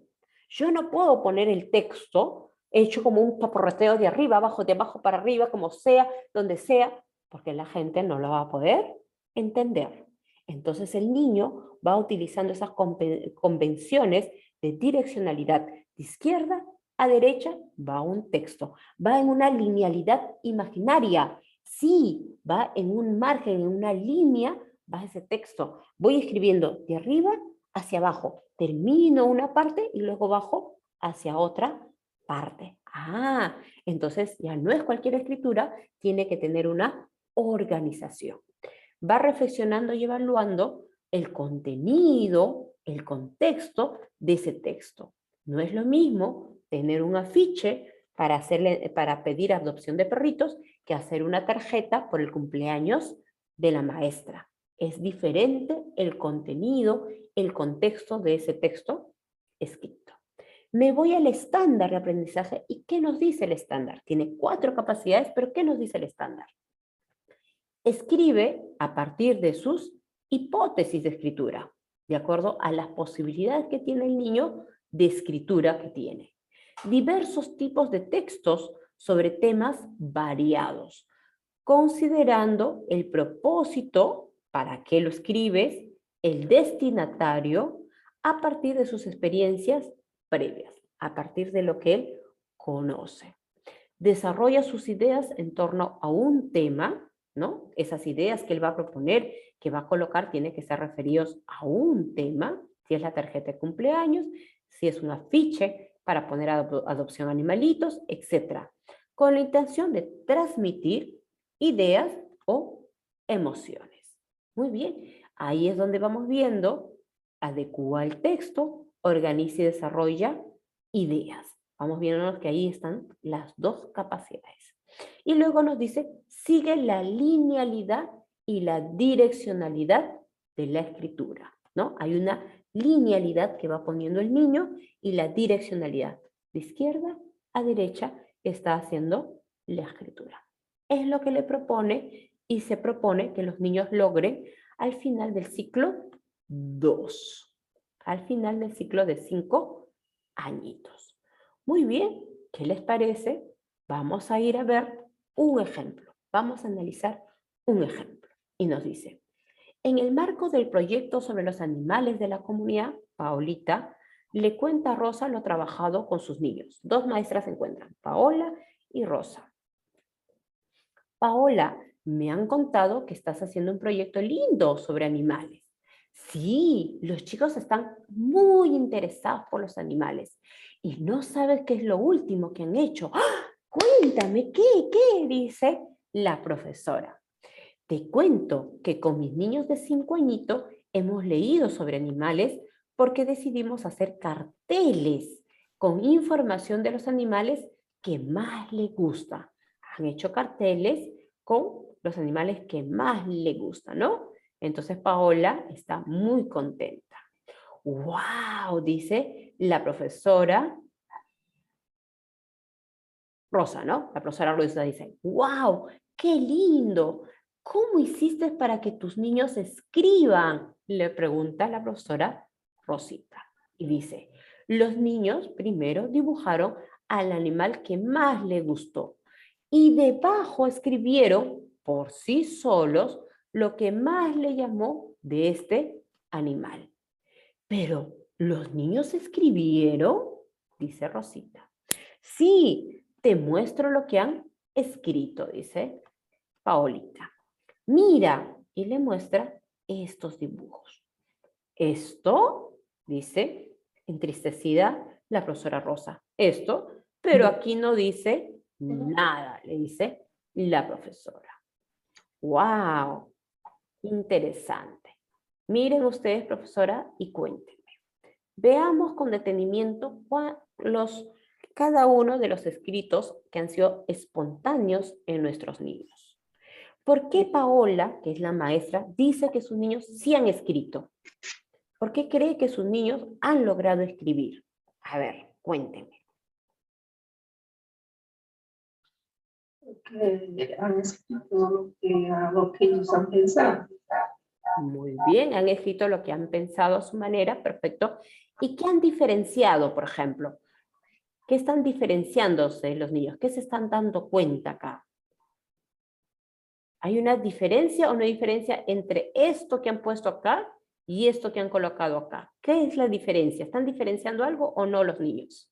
Yo no puedo poner el texto hecho como un paporreteo de arriba, abajo, de abajo para arriba, como sea, donde sea, porque la gente no lo va a poder entender. Entonces el niño va utilizando esas convenciones de direccionalidad de izquierda a derecha, va un texto. Va en una linealidad imaginaria. Sí, va en un margen, en una línea, va ese texto. Voy escribiendo de arriba hacia abajo. Termino una parte y luego bajo hacia otra parte. Ah, entonces ya no es cualquier escritura, tiene que tener una organización. Va reflexionando y evaluando el contenido, el contexto de ese texto. No es lo mismo tener un afiche para pedir adopción de perritos que hacer una tarjeta por el cumpleaños de la maestra. Es diferente el contenido, el contexto de ese texto escrito. Me voy al estándar de aprendizaje. ¿Y qué nos dice el estándar? Tiene 4 capacidades, pero ¿qué nos dice el estándar? Escribe a partir de sus hipótesis de escritura, de acuerdo a las posibilidades que tiene el niño de escritura que tiene. Diversos tipos de textos sobre temas variados, considerando el propósito, para qué lo escribes, el destinatario, a partir de sus experiencias previas, a partir de lo que él conoce. Desarrolla sus ideas en torno a un tema, ¿no? Esas ideas que él va a proponer, que va a colocar, tienen que ser referidos a un tema, si es la tarjeta de cumpleaños, si es un afiche para poner adopción a animalitos, etc. Con la intención de transmitir ideas o emociones. Muy bien, ahí es donde vamos viendo, adecua el texto, organiza y desarrolla ideas. Vamos viendo que ahí están las 2 capacidades. Y luego nos dice, sigue la linealidad y la direccionalidad de la escritura, ¿no? Hay una linealidad que va poniendo el niño y la direccionalidad de izquierda a derecha está haciendo la escritura. Es lo que le propone y se propone que los niños logren al final del ciclo 2. Al final del ciclo de 5 añitos. Muy bien, ¿qué les parece? Vamos a ir a ver un ejemplo. Vamos a analizar un ejemplo. Y nos dice, en el marco del proyecto sobre los animales de la comunidad, Paolita le cuenta a Rosa lo trabajado con sus niños. 2 maestras se encuentran, Paola y Rosa. Paola, me han contado que estás haciendo un proyecto lindo sobre animales. Sí, los chicos están muy interesados por los animales y no sabes qué es lo último que han hecho. ¡Ah! Cuéntame, ¿qué? Dice la profesora. Te cuento que con mis niños de 5 añitos hemos leído sobre animales porque decidimos hacer carteles con información de los animales que más les gusta. Han hecho carteles con los animales que más les gustan, ¿no? Entonces Paola está muy contenta. ¡Wow! Dice la profesora Rosa, ¿no? La profesora Rosa dice, ¡wow! ¡Qué lindo! ¿Cómo hiciste para que tus niños escriban? Le pregunta la profesora Rosita. Y dice, los niños primero dibujaron al animal que más les gustó. Y debajo escribieron por sí solos lo que más le llamó de este animal. Pero, ¿los niños escribieron? Dice Rosita. Sí, te muestro lo que han escrito, dice Paolita. Mira, y le muestra estos dibujos. Esto, dice, entristecida la profesora Rosa. Esto, pero aquí no dice nada, le dice la profesora. ¡Wow! Interesante. Miren ustedes, profesora, y cuéntenme. Veamos con detenimiento cada uno de los escritos que han sido espontáneos en nuestros niños. ¿Por qué Paola, que es la maestra, dice que sus niños sí han escrito? ¿Por qué cree que sus niños han logrado escribir? A ver, cuéntenme. Que han escrito lo que ellos han pensado. Muy bien, han escrito lo que han pensado a su manera, perfecto. ¿Y qué han diferenciado, por ejemplo? ¿Qué están diferenciándose los niños? ¿Qué se están dando cuenta acá? ¿Hay una diferencia o no diferencia entre esto que han puesto acá y esto que han colocado acá? ¿Qué es la diferencia? ¿Están diferenciando algo o no los niños?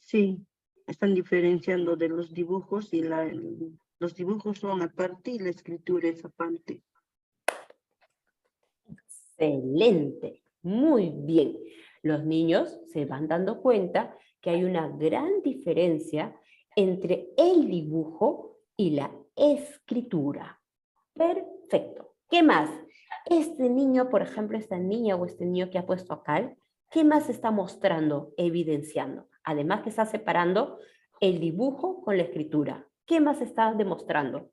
Sí, están diferenciando de los dibujos y los dibujos son aparte y la escritura es aparte. Excelente, muy bien. Los niños se van dando cuenta que hay una gran diferencia entre el dibujo y la escritura. Perfecto. ¿Qué más? Este niño, por ejemplo, esta niña o este niño que ha puesto acá, ¿qué más está mostrando, evidenciando? Además que está separando el dibujo con la escritura. ¿Qué más está demostrando?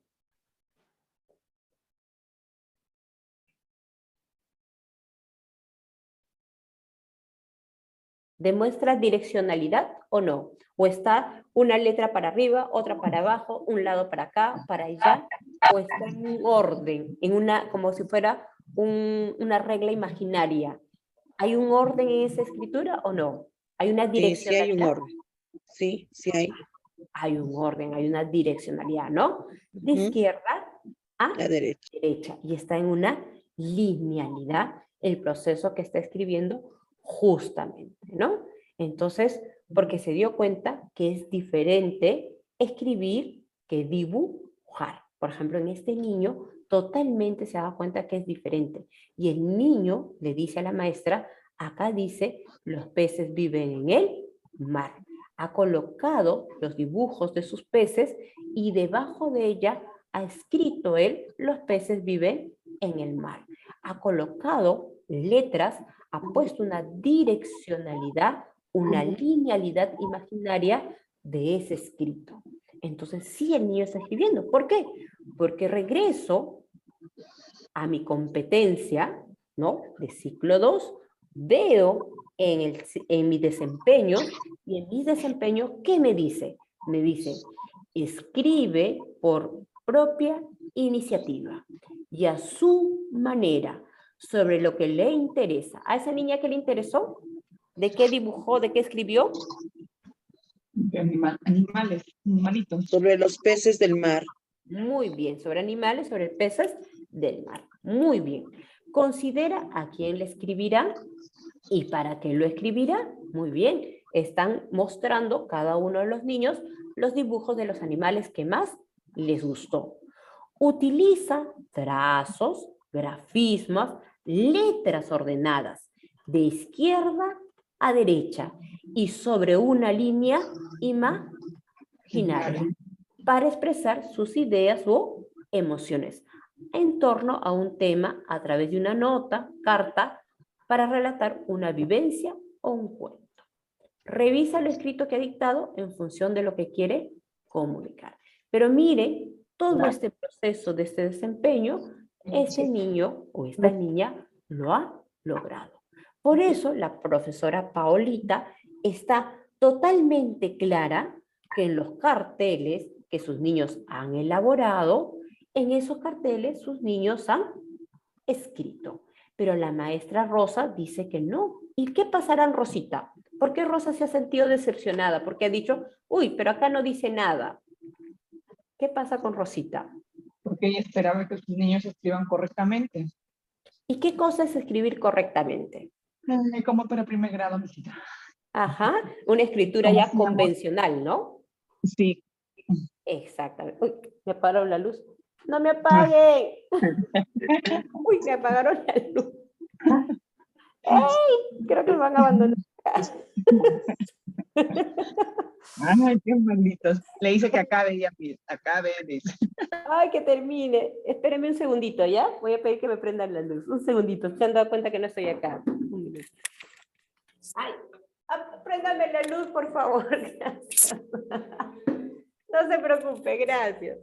¿Demuestra direccionalidad o no? ¿O está una letra para arriba, otra para abajo, un lado para acá, para allá? ¿O está en un orden, como si fuera una regla imaginaria? ¿Hay un orden en esa escritura o no? ¿Hay una Sí, direccionalidad? sí hay un orden. Sí, sí hay. Hay un orden, hay una direccionalidad, ¿no? De izquierda a La derecha. derecha. Y está en una linealidad el proceso que está escribiendo justamente, ¿no? Entonces, porque se dio cuenta que es diferente escribir que dibujar. Por ejemplo, en este niño totalmente se da cuenta que es diferente. Y el niño le dice a la maestra, acá dice, los peces viven en el mar. Ha colocado los dibujos de sus peces y debajo de ella ha escrito él, los peces viven en el mar. Ha colocado letras, ha puesto una direccionalidad, una linealidad imaginaria de ese escrito. Entonces, sí, el niño está escribiendo. ¿Por qué? Porque regreso a mi competencia, ¿no? De ciclo 2, veo en mi desempeño, y en mi desempeño, ¿qué me dice? Me dice, escribe por propia iniciativa y a su manera sobre lo que le interesa. ¿A esa niña qué le interesó? ¿De qué dibujó? ¿De qué escribió? De animales, animalitos. Sobre los peces del mar. Muy bien, sobre animales, sobre peces del mar. Muy bien. Considera a quién le escribirá y para qué lo escribirá. Muy bien. Están mostrando cada uno de los niños los dibujos de los animales que más les gustó. Utiliza trazos, grafismos, letras ordenadas de izquierda a derecha y sobre una línea imaginaria para expresar sus ideas o emociones en torno a un tema a través de una nota, carta, para relatar una vivencia o un cuento. Revisa lo escrito que ha dictado en función de lo que quiere comunicar. Pero mire, todo este proceso de este desempeño, este niño o esta niña lo ha logrado. Por eso la profesora Paolita está totalmente clara que en los carteles que sus niños han elaborado, en esos carteles sus niños han escrito. Pero la maestra Rosa dice que no. ¿Y qué pasará en Rosita? ¿Por qué Rosa se ha sentido decepcionada? Porque ha dicho, uy, pero acá no dice nada. ¿Qué pasa con Rosita? Porque ella esperaba que sus niños escriban correctamente. ¿Y qué cosa es escribir correctamente? Como para primer grado, visita. Ajá, una escritura ya convencional, ¿no? Sí. Exactamente. Uy, me apagaron la luz. ¡No me apaguen! Uy, me apagaron la luz. ¡Ey! Creo que me van a abandonar. Ay, qué malditos. Le dice que acabe ya, acabe, dice. Ay, que termine. Espérenme un segundito, ¿ya? Voy a pedir que me prendan la luz. Un segundito. ¿Se han dado cuenta que no estoy acá? Un minuto. Ay, préndame la luz, por favor. Gracias. No se preocupe, gracias.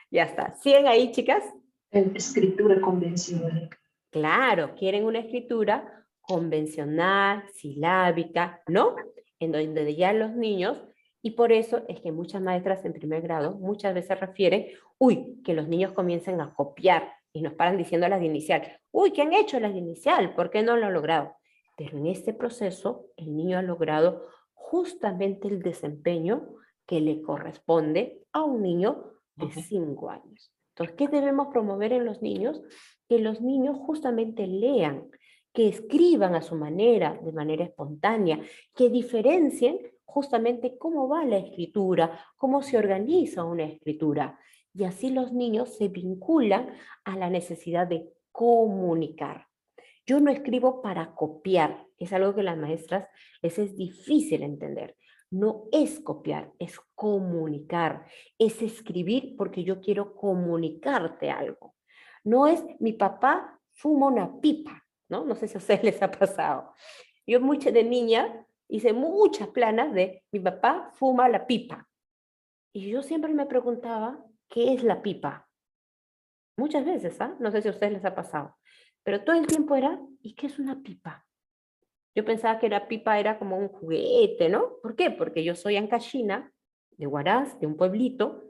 Ya está. ¿Siguen ahí, chicas? Escritura convencional. Claro, quieren una escritura convencional, silábica, ¿no? En donde ya los niños, y por eso es que muchas maestras en primer grado muchas veces refieren, uy, que los niños comiencen a copiar y nos paran diciendo las de inicial. Uy, ¿qué han hecho las de inicial? ¿Por qué no lo han logrado? Pero en este proceso el niño ha logrado justamente el desempeño que le corresponde a un niño de 5 años. Entonces, ¿qué debemos promover en los niños? Que los niños justamente lean, que escriban a su manera, de manera espontánea, que diferencien justamente cómo va la escritura, cómo se organiza una escritura. Y así los niños se vinculan a la necesidad de comunicar. Yo no escribo para copiar, es algo que las maestras les es difícil entender. No es copiar, es comunicar, es escribir porque yo quiero comunicarte algo. No es mi papá fuma una pipa, ¿no? No sé si a ustedes les ha pasado. Yo de niña hice muchas planas de mi papá fuma la pipa. Y yo siempre me preguntaba, ¿qué es la pipa? Muchas veces, ¿ah? No sé si a ustedes les ha pasado. Pero todo el tiempo era, ¿y qué es una pipa? Yo pensaba que la pipa era como un juguete, ¿no? ¿Por qué? Porque yo soy ancashina, de Huaraz, de un pueblito,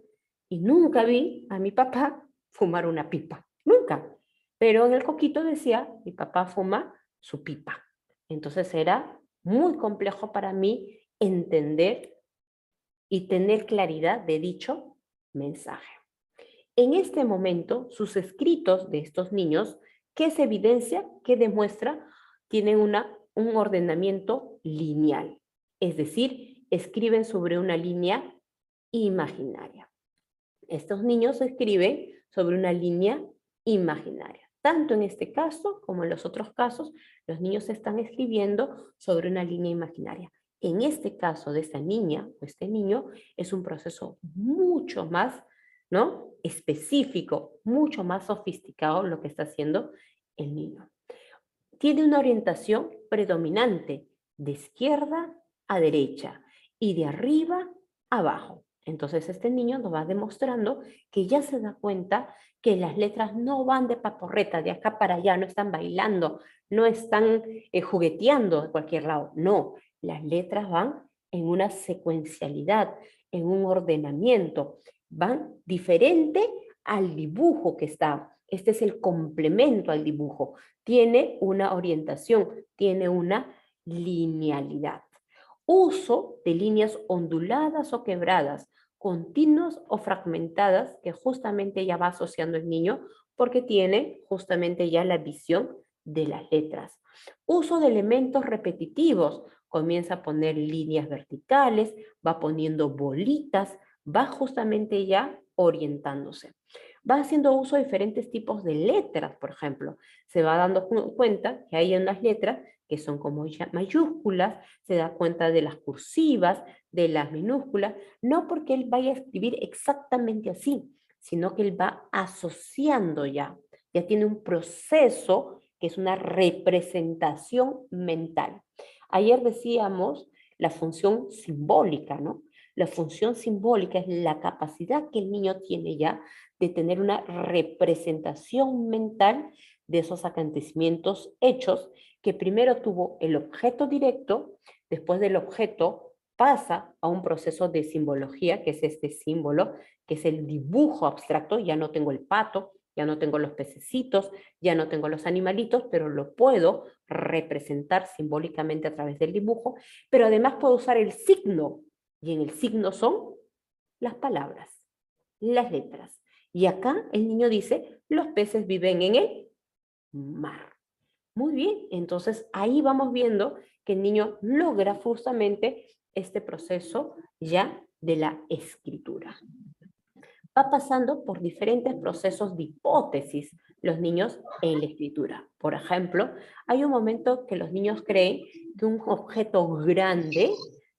y nunca vi a mi papá fumar una pipa. Nunca. Pero en el coquito decía, mi papá fuma su pipa. Entonces era muy complejo para mí entender y tener claridad de dicho mensaje. En este momento, sus escritos de estos niños, ¿qué se evidencia? ¿Qué demuestra? Tienen un ordenamiento lineal. Es decir, escriben sobre una línea imaginaria. Estos niños escriben sobre una línea imaginaria. Tanto en este caso como en los otros casos, los niños están escribiendo sobre una línea imaginaria. En este caso de esta niña o este niño es un proceso mucho más, ¿no?, específico, mucho más sofisticado lo que está haciendo el niño. Tiene una orientación predominante de izquierda a derecha y de arriba a abajo. Entonces este niño nos va demostrando que ya se da cuenta que las letras no van de paporreta, de acá para allá, no están bailando, no están jugueteando de cualquier lado. No, las letras van en una secuencialidad, en un ordenamiento, van diferente al dibujo que está. Este es el complemento al dibujo. Tiene una orientación, tiene una linealidad. Uso de líneas onduladas o quebradas, continuas o fragmentadas, que justamente ya va asociando el niño porque tiene justamente ya la visión de las letras. Uso de elementos repetitivos, comienza a poner líneas verticales, va poniendo bolitas, va justamente ya orientándose. Va haciendo uso de diferentes tipos de letras, por ejemplo. Se va dando cuenta que hay unas letras que son como ya mayúsculas, se da cuenta de las cursivas, de las minúsculas, no porque él vaya a escribir exactamente así, sino que él va asociando ya tiene un proceso que es una representación mental. Ayer decíamos la función simbólica, ¿no? La función simbólica es la capacidad que el niño tiene ya de tener una representación mental de esos acontecimientos hechos que primero tuvo el objeto directo, después del objeto pasa a un proceso de simbología, que es este símbolo, que es el dibujo abstracto. Ya no tengo el pato, ya no tengo los pececitos, ya no tengo los animalitos, pero lo puedo representar simbólicamente a través del dibujo, pero además puedo usar el signo, y en el signo son las palabras, las letras. Y acá el niño dice, los peces viven en el mar. Muy bien, entonces ahí vamos viendo que el niño logra justamente este proceso ya de la escritura. Va pasando por diferentes procesos de hipótesis los niños en la escritura. Por ejemplo, hay un momento que los niños creen que un objeto grande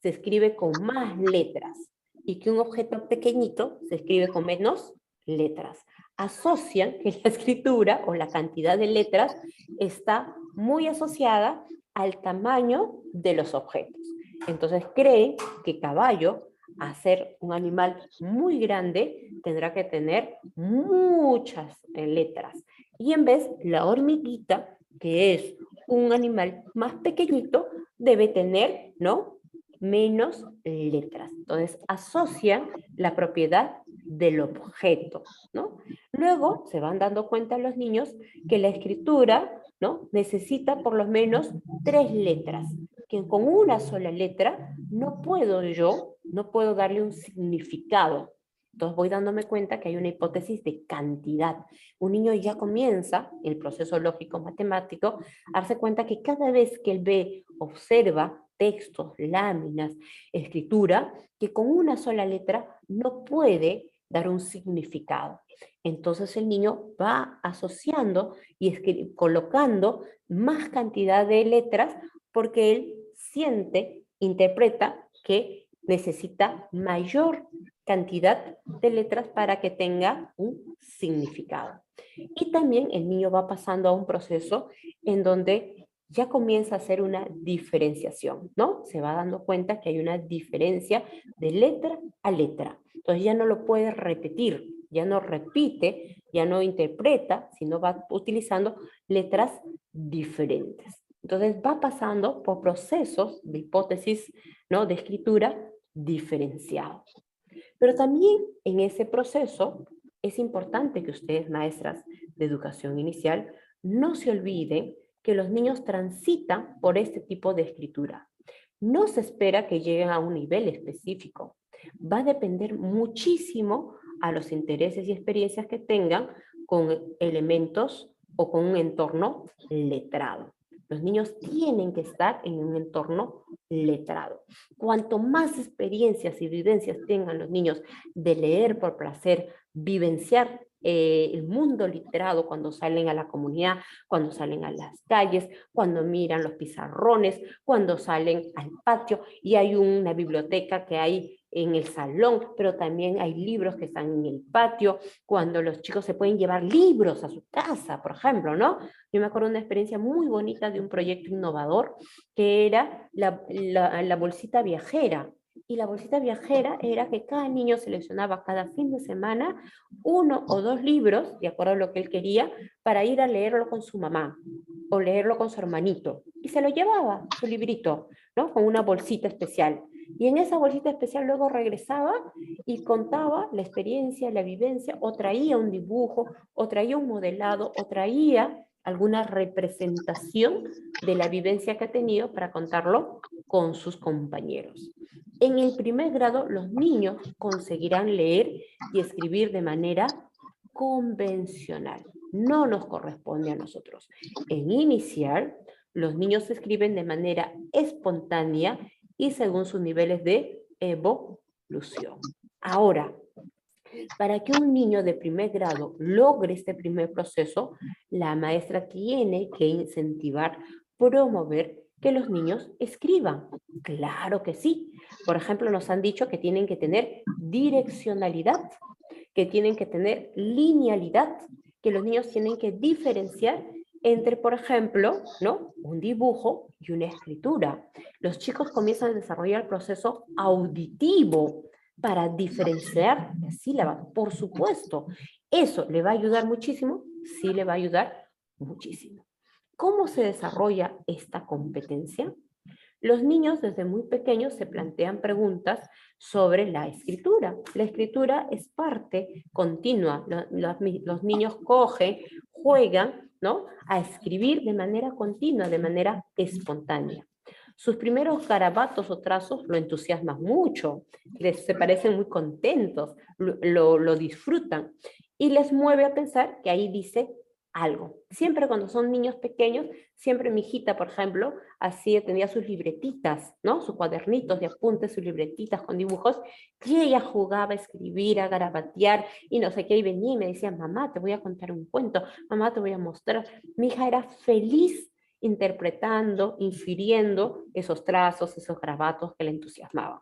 se escribe con más letras y que un objeto pequeñito se escribe con menos letras. Asocian que la escritura o la cantidad de letras está muy asociada al tamaño de los objetos. Entonces creen que caballo, a ser un animal muy grande, tendrá que tener muchas letras. Y en vez, la hormiguita, que es un animal más pequeñito, debe tener, ¿no?, menos letras. Entonces, asocian la propiedad del objeto, ¿no? Luego, se van dando cuenta los niños que la escritura, ¿no?, necesita por lo menos 3 letras, que con una sola letra no puedo darle un significado. Entonces voy dándome cuenta que hay una hipótesis de cantidad. Un niño ya comienza el proceso lógico matemático a darse cuenta que cada vez que él ve, observa textos, láminas, escritura, que con una sola letra no puede dar un significado. Entonces el niño va asociando y colocando más cantidad de letras porque él siente, interpreta que necesita mayor cantidad de letras para que tenga un significado. Y también el niño va pasando a un proceso en donde ya comienza a hacer una diferenciación, ¿no? Se va dando cuenta que hay una diferencia de letra a letra. Entonces ya no lo puede repetir, ya no repite, ya no interpreta, sino va utilizando letras diferentes. Entonces va pasando por procesos de hipótesis, ¿no?, de escritura diferenciados. Pero también en ese proceso es importante que ustedes, maestras de educación inicial, no se olviden que los niños transitan por este tipo de escritura. No se espera que lleguen a un nivel específico. Va a depender muchísimo a los intereses y experiencias que tengan con elementos o con un entorno letrado. Los niños tienen que estar en un entorno letrado. Cuanto más experiencias y vivencias tengan los niños de leer por placer, vivenciar el mundo literado cuando salen a la comunidad, cuando salen a las calles, cuando miran los pizarrones, cuando salen al patio y hay una biblioteca que hay en el salón, pero también hay libros que están en el patio, cuando los chicos se pueden llevar libros a su casa, por ejemplo, ¿no? Yo me acuerdo de una experiencia muy bonita de un proyecto innovador que era la bolsita viajera. Y la bolsita viajera era que cada niño seleccionaba cada fin de semana 1 o 2 libros, de acuerdo a lo que él quería, para ir a leerlo con su mamá o leerlo con su hermanito. Y se lo llevaba, su librito, ¿no?, con una bolsita especial. Y en esa bolsita especial luego regresaba y contaba la experiencia, la vivencia, o traía un dibujo, o traía un modelado, o traía alguna representación de la vivencia que ha tenido para contarlo con sus compañeros. En el primer grado, los niños conseguirán leer y escribir de manera convencional. No nos corresponde a nosotros. En inicial, los niños escriben de manera espontánea y según sus niveles de evolución. Ahora, para que un niño de primer grado logre este primer proceso, la maestra tiene que incentivar, promover que los niños escriban. Claro que sí. Por ejemplo, nos han dicho que tienen que tener direccionalidad, que tienen que tener linealidad, que los niños tienen que diferenciar entre, por ejemplo, ¿no?, un dibujo y una escritura. Los chicos comienzan a desarrollar el proceso auditivo para diferenciar las sílabas, por supuesto. Eso le va a ayudar muchísimo, sí le va a ayudar muchísimo. ¿Cómo se desarrolla esta competencia? Los niños desde muy pequeños se plantean preguntas sobre la escritura. La escritura es parte continua. Los niños cogen, juegan, ¿no?, a escribir de manera continua, de manera espontánea. Sus primeros garabatos o trazos lo entusiasman mucho, se parecen muy contentos, lo disfrutan y les mueve a pensar que ahí dice algo. Siempre cuando son niños pequeños, siempre mi hijita, por ejemplo, así tenía sus libretitas, ¿no?, sus cuadernitos de apuntes, sus libretitas con dibujos, y ella jugaba a escribir, a garabatear, y no sé qué, y venía y me decía, mamá, te voy a contar un cuento, mamá, te voy a mostrar. Mi hija era feliz interpretando, infiriendo esos trazos, esos garabatos que le entusiasmaban.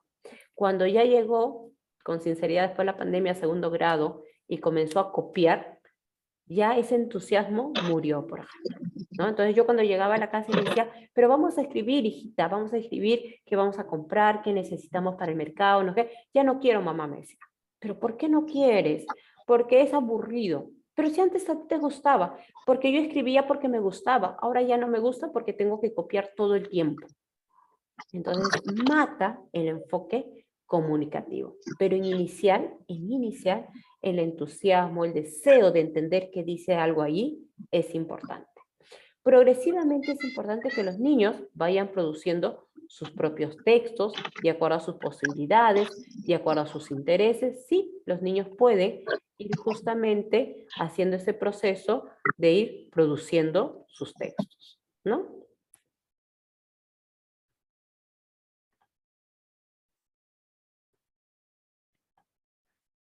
Cuando ya llegó, con sinceridad, después de la pandemia, a segundo grado, y comenzó a copiar, ya ese entusiasmo murió, por ejemplo, ¿no? Entonces yo cuando llegaba a la casa y le decía, pero vamos a escribir, hijita, vamos a escribir qué vamos a comprar, qué necesitamos para el mercado, no sé, ya no quiero, mamá, me decía. ¿Pero por qué no quieres? Porque es aburrido. Pero si antes a ti te gustaba, porque yo escribía porque me gustaba, ahora ya no me gusta porque tengo que copiar todo el tiempo. Entonces mata el enfoque comunicativo. Pero en inicial, el entusiasmo, el deseo de entender qué dice algo allí es importante. Progresivamente es importante que los niños vayan produciendo sus propios textos de acuerdo a sus posibilidades, de acuerdo a sus intereses. Sí, los niños pueden ir justamente haciendo ese proceso de ir produciendo sus textos, ¿no?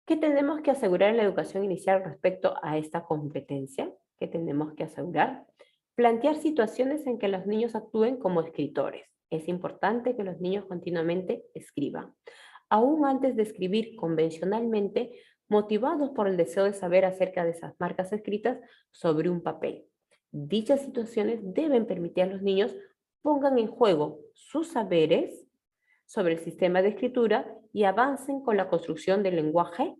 ¿Qué tenemos que asegurar en la educación inicial respecto a esta competencia? ¿Qué tenemos que asegurar? Plantear situaciones en que los niños actúen como escritores. Es importante que los niños continuamente escriban. Aún antes de escribir convencionalmente, motivados por el deseo de saber acerca de esas marcas escritas sobre un papel. Dichas situaciones deben permitir a los niños pongan en juego sus saberes sobre el sistema de escritura y avancen con la construcción del lenguaje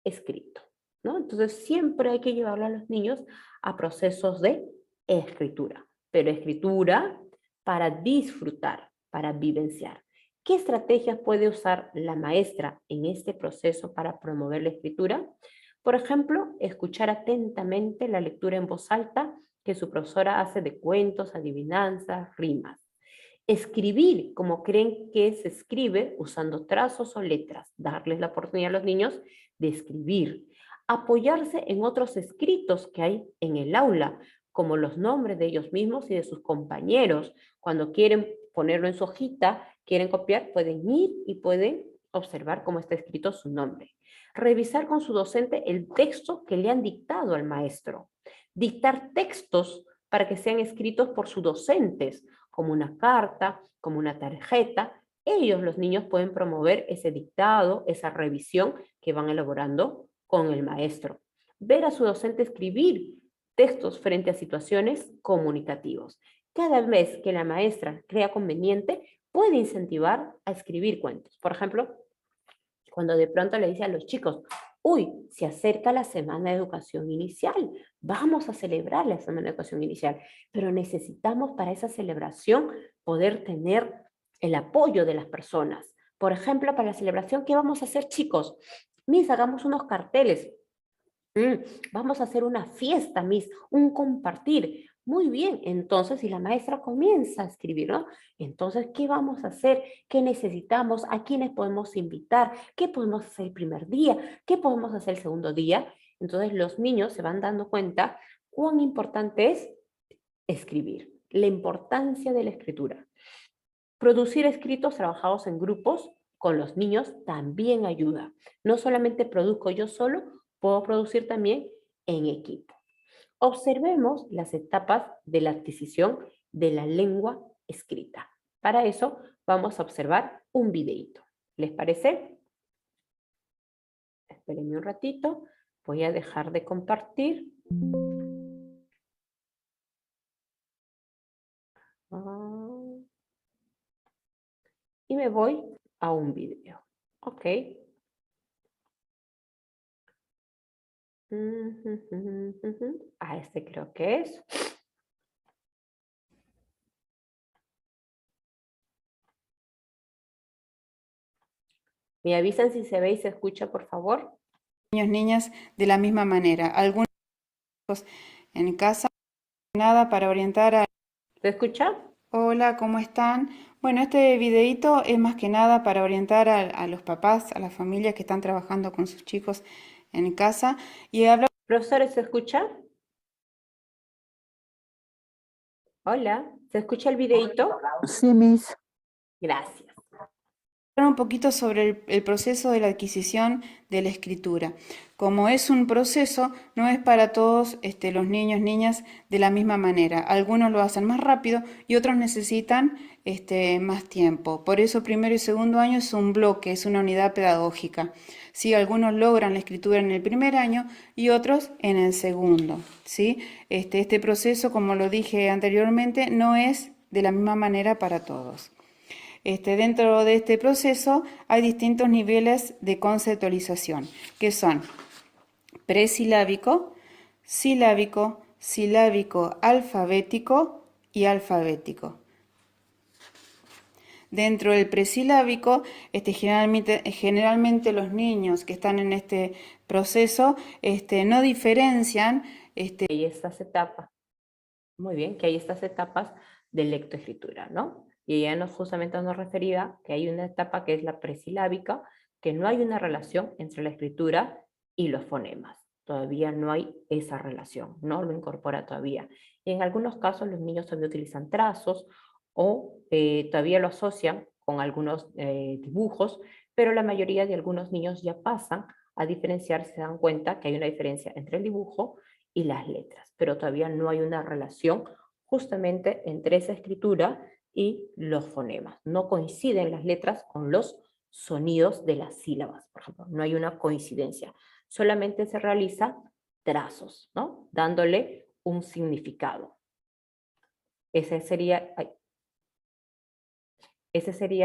escrito, ¿no? Entonces siempre hay que llevarlo a los niños a procesos de escritura, pero escritura para disfrutar, para vivenciar. ¿Qué estrategias puede usar la maestra en este proceso para promover la escritura? Por ejemplo, escuchar atentamente la lectura en voz alta que su profesora hace de cuentos, adivinanzas, rimas. Escribir como creen que se escribe usando trazos o letras, darles la oportunidad a los niños de escribir, apoyarse en otros escritos que hay en el aula, como los nombres de ellos mismos y de sus compañeros. Cuando quieren ponerlo en su hojita, quieren copiar, pueden ir y pueden observar cómo está escrito su nombre. Revisar con su docente el texto que le han dictado al maestro. Dictar textos para que sean escritos por sus docentes, como una carta, como una tarjeta. Ellos, los niños, pueden promover ese dictado, esa revisión que van elaborando con el maestro. Ver a su docente escribir textos frente a situaciones comunicativos. Cada vez que la maestra crea conveniente, puede incentivar a escribir cuentos. Por ejemplo, cuando de pronto le dice a los chicos, uy, se acerca la semana de educación inicial, vamos a celebrar la semana de educación inicial, pero necesitamos para esa celebración poder tener el apoyo de las personas. Por ejemplo, para la celebración, ¿qué vamos a hacer, chicos? Miss, hagamos unos carteles. Vamos a hacer una fiesta, Miss, un compartir. Muy bien, entonces si la maestra comienza a escribir, ¿no? Entonces, ¿qué vamos a hacer? ¿Qué necesitamos? ¿A quiénes podemos invitar? ¿Qué podemos hacer el primer día? ¿Qué podemos hacer el segundo día? Entonces los niños se van dando cuenta cuán importante es escribir, la importancia de la escritura. Producir escritos trabajados en grupos con los niños también ayuda. No solamente produzco yo solo, puedo producir también en equipo. Observemos las etapas de la adquisición de la lengua escrita. Para eso vamos a observar un videíto. ¿Les parece? Espérenme un ratito. Voy a dejar de compartir. Y me voy a un video. Ok. A este creo que es. ¿Me avisan si se ve y se escucha, por favor? Niños, niñas, de la misma manera. Algunos en casa, nada para orientar a... ¿Se escucha? Hola, ¿cómo están? Bueno, este videito es más que nada para orientar a los papás, a las familias que están trabajando con sus chicos en casa y hablar Profesores, ¿se escucha? Hola, ¿se escucha el videíto? Sí, Miss. Gracias. un poquito sobre el proceso de la adquisición de la escritura. Como es un proceso, no es para todos los niños, niñas de la misma manera. Algunos lo hacen más rápido y otros necesitan más tiempo. Por eso primero y segundo año es un bloque, es una unidad pedagógica. ¿Sí? Algunos logran la escritura en el primer año y otros en el segundo. ¿Sí? Este proceso, como lo dije anteriormente, no es de la misma manera para todos. Dentro de este proceso hay distintos niveles de conceptualización, que son presilábico, silábico, silábico alfabético y alfabético. Dentro del presilábico, generalmente los niños que están en este proceso no diferencian. Hay estas etapas. Muy bien, que hay estas etapas de lectoescritura, ¿no? Y ella justamente nos refería que hay una etapa que es la presilábica, que no hay una relación entre la escritura y los fonemas. Todavía no hay esa relación, no lo incorpora todavía. Y en algunos casos los niños todavía utilizan trazos o todavía lo asocian con algunos dibujos, pero la mayoría de algunos niños ya pasan a diferenciar, se dan cuenta que hay una diferencia entre el dibujo y las letras, pero todavía no hay una relación justamente entre esa escritura y los fonemas. No coinciden las letras con los sonidos de las sílabas, por ejemplo, no hay una coincidencia. Solamente se realiza trazos, ¿no? Dándole un significado. Esa sería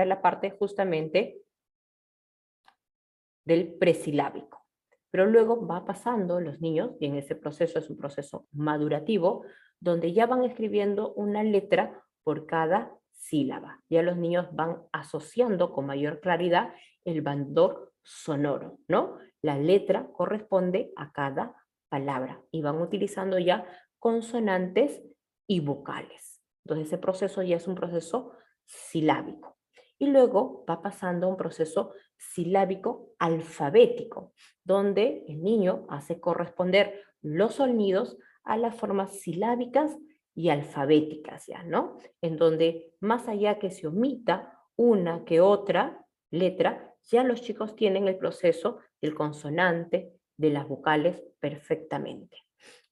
la parte justamente del presilábico. Pero luego va pasando los niños, y en ese proceso es un proceso madurativo, donde ya van escribiendo una letra por cada sílaba. Ya los niños van asociando con mayor claridad el valor sonoro, ¿no? La letra corresponde a cada palabra y van utilizando ya consonantes y vocales. Entonces ese proceso ya es un proceso silábico. Y luego va pasando a un proceso silábico alfabético, donde el niño hace corresponder los sonidos a las formas silábicas y alfabéticas, ¿ya? ¿No? En donde más allá que se omita una que otra letra, ya los chicos tienen el proceso del consonante, de las vocales perfectamente.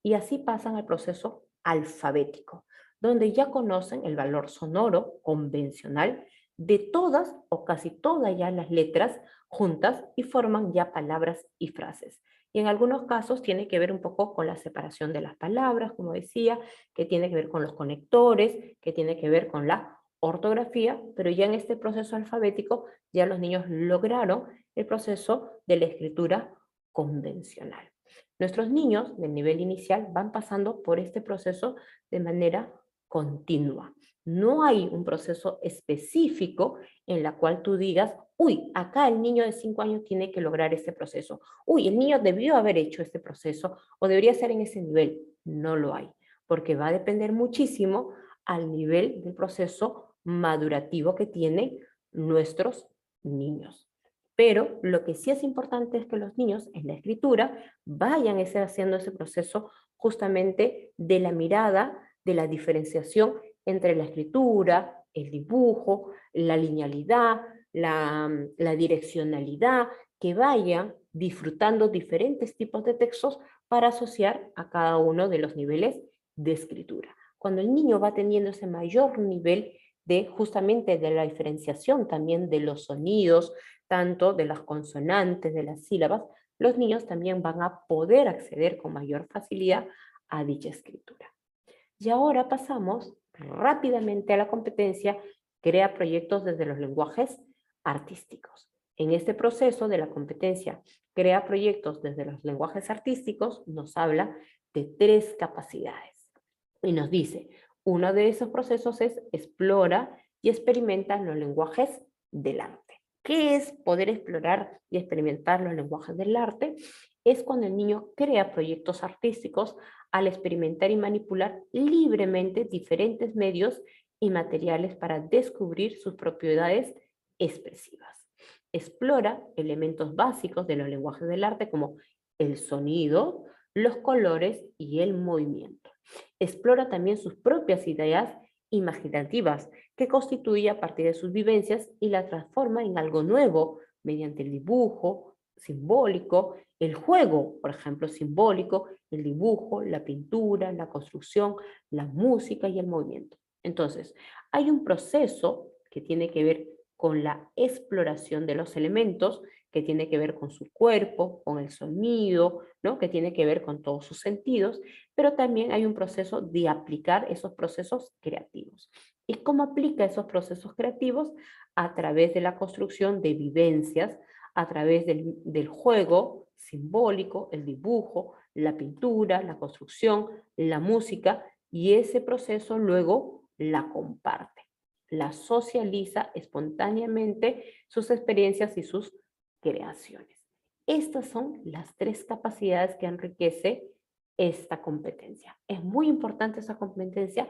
Y así pasan al proceso alfabético, donde ya conocen el valor sonoro convencional de todas o casi todas ya las letras juntas y forman ya palabras y frases. Y en algunos casos tiene que ver un poco con la separación de las palabras, como decía, que tiene que ver con los conectores, que tiene que ver con la ortografía, pero ya en este proceso alfabético ya los niños lograron el proceso de la escritura convencional. Nuestros niños del nivel inicial van pasando por este proceso de manera continua. No hay un proceso específico en la cual tú digas, uy, acá el niño de 5 años tiene que lograr este proceso. Uy, el niño debió haber hecho este proceso o debería ser en ese nivel. No lo hay, porque va a depender muchísimo al nivel del proceso madurativo que tienen nuestros niños. Pero lo que sí es importante es que los niños en la escritura vayan haciendo ese proceso justamente de la mirada, de la diferenciación entre la escritura, el dibujo, la linealidad, la direccionalidad, que vayan disfrutando diferentes tipos de textos para asociar a cada uno de los niveles de escritura. Cuando el niño va teniendo ese mayor nivel de justamente de la diferenciación también de los sonidos, tanto de las consonantes, de las sílabas, los niños también van a poder acceder con mayor facilidad a dicha escritura. Y ahora pasamos rápidamente a la competencia crea proyectos desde los lenguajes artísticos. En este proceso de la competencia crea proyectos desde los lenguajes artísticos nos habla de 3 capacidades. Y nos dice, uno de esos procesos es explora y experimenta los lenguajes del arte. ¿Qué es poder explorar y experimentar los lenguajes del arte? Es cuando el niño crea proyectos artísticos al experimentar y manipular libremente diferentes medios y materiales para descubrir sus propiedades expresivas. Explora elementos básicos de los lenguajes del arte como el sonido, los colores y el movimiento. Explora también sus propias ideas imaginativas que constituye a partir de sus vivencias y la transforma en algo nuevo mediante el dibujo simbólico, el juego, por ejemplo, simbólico, el dibujo, la pintura, la construcción, la música y el movimiento. Entonces, hay un proceso que tiene que ver con la exploración de los elementos, que tiene que ver con su cuerpo, con el sonido, ¿no? Que tiene que ver con todos sus sentidos, pero también hay un proceso de aplicar esos procesos creativos. ¿Y cómo aplica esos procesos creativos? A través de la construcción de vivencias, a través del juego simbólico, el dibujo, la pintura, la construcción, la música, y ese proceso luego la comparte, la socializa espontáneamente sus experiencias y sus creaciones. Estas son las 3 capacidades que enriquece esta competencia. ¿Es muy importante esa competencia?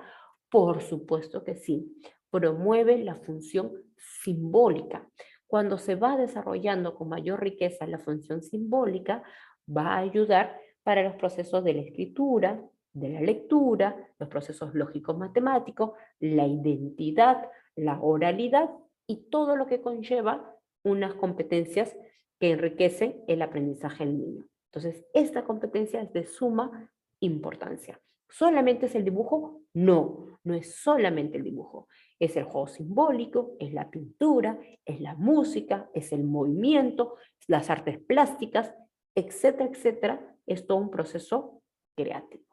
Por supuesto que sí. Promueve la función simbólica. Cuando se va desarrollando con mayor riqueza la función simbólica, va a ayudar para los procesos de la escritura, de la lectura, los procesos lógicos matemáticos, la identidad, la oralidad y todo lo que conlleva unas competencias que enriquecen el aprendizaje del niño. Entonces, esta competencia es de suma importancia. ¿Solamente es el dibujo? No, no es solamente el dibujo. Es el juego simbólico, es la pintura, es la música, es el movimiento, las artes plásticas, etcétera, etcétera. Es todo un proceso creativo.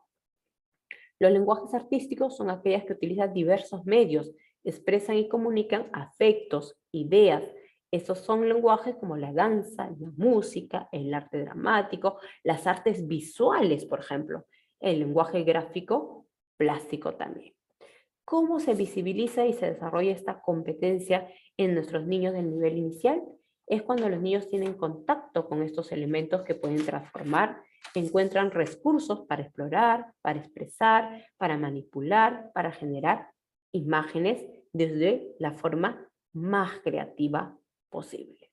Los lenguajes artísticos son aquellas que utilizan diversos medios, expresan y comunican afectos, ideas. Esos son lenguajes como la danza, la música, el arte dramático, las artes visuales, por ejemplo, el lenguaje gráfico, plástico también. ¿Cómo se visibiliza y se desarrolla esta competencia en nuestros niños del nivel inicial? Es cuando los niños tienen contacto con estos elementos que pueden transformar, encuentran recursos para explorar, para expresar, para manipular, para generar imágenes desde la forma más creativa posible.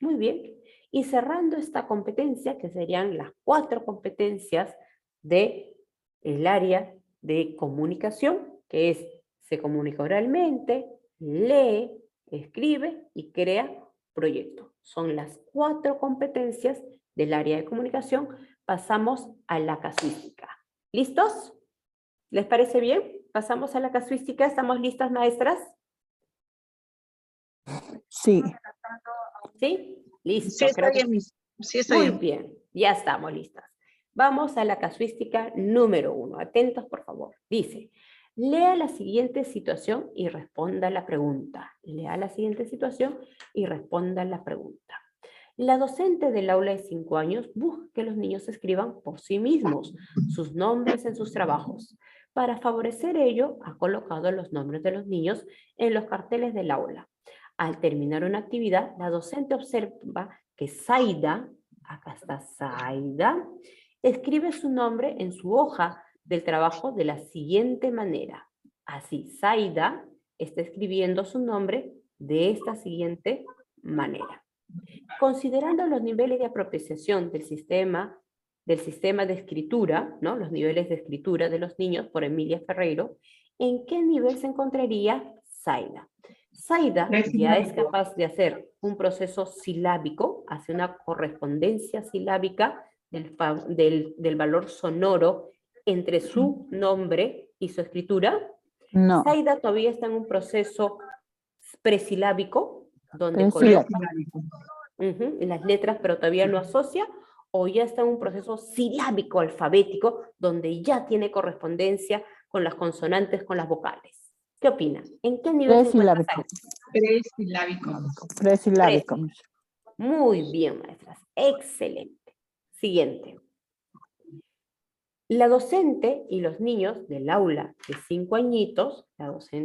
Muy bien. Y cerrando esta competencia, que serían las 4 competencias del área de comunicación, que es se comunica oralmente, lee, escribe y crea proyecto. Son las 4 competencias del área de comunicación. Pasamos a la casuística. ¿Listos? ¿Les parece bien? Pasamos a la casuística. ¿Estamos listas, maestras? Sí. ¿Sí? Listo. Sí, está bien, Miss. Sí, está Muy bien. bien, ya estamos listas. Vamos a la casuística número 1. Atentos, por favor. Dice, lea la siguiente situación y responda la pregunta. Lea la siguiente situación y responda la pregunta. La docente del aula de 5 años busca que los niños escriban por sí mismos sus nombres en sus trabajos. Para favorecer ello, ha colocado los nombres de los niños en los carteles del aula. Al terminar una actividad, la docente observa que Zaida, acá está Zaida, escribe su nombre en su hoja del trabajo de la siguiente manera. Así, Zaida está escribiendo su nombre de esta siguiente manera. Considerando los niveles de apropiación del sistema de escritura, ¿no? Los niveles de escritura de los niños por Emilia Ferreiro, ¿en qué nivel se encontraría Zaida? Zaida ya es capaz de hacer un proceso silábico, hace una correspondencia silábica del valor sonoro entre su nombre y su escritura. No. Zaida todavía está en un proceso presilábico, donde coloca las letras, pero todavía no asocia, o ya está en un proceso silábico alfabético, donde ya tiene correspondencia con las consonantes, con las vocales. ¿Qué opinan? ¿En qué nivel se encuentra Zaida? Presilábico. Presilábico. Muy bien, maestras. Excelente. Siguiente. La docente y los niños del aula de 5 añitos, se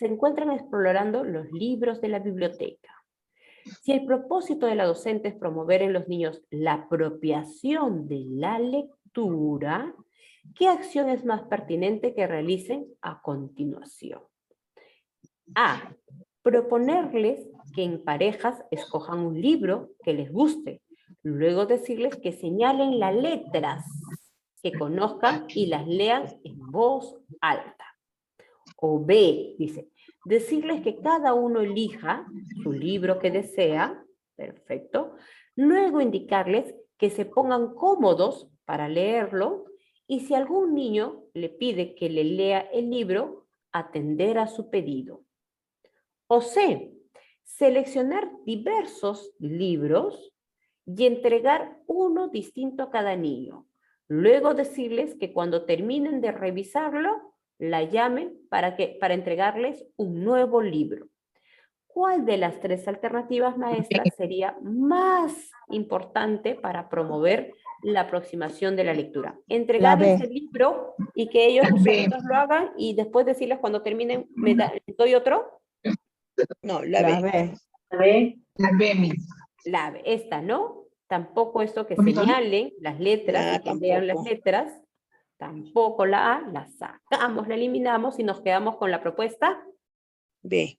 encuentran explorando los libros de la biblioteca. Si el propósito de la docente es promover en los niños la apropiación de la lectura, ¿qué acción es más pertinente que realicen a continuación? A. Proponerles que en parejas escojan un libro que les guste. Luego decirles que señalen las letras, que conozcan y las lean en voz alta. O B, dice, decirles que cada uno elija su libro que desea, perfecto. Luego indicarles que se pongan cómodos para leerlo y si algún niño le pide que le lea el libro, atender a su pedido. O C, seleccionar diversos libros y entregar uno distinto a cada niño. Luego decirles que cuando terminen de revisarlo, la llamen para entregarles un nuevo libro. ¿Cuál de las 3 alternativas, maestras, sería más importante para promover la aproximación de la lectura? Entregarles el libro y que ellos solitos lo hagan y después decirles cuando terminen, ¿les doy otro? No, la B. La B. La B, esta no. Tampoco esto que señalen las letras y que lean las letras. Tampoco la A, la sacamos, la eliminamos y nos quedamos con la propuesta B.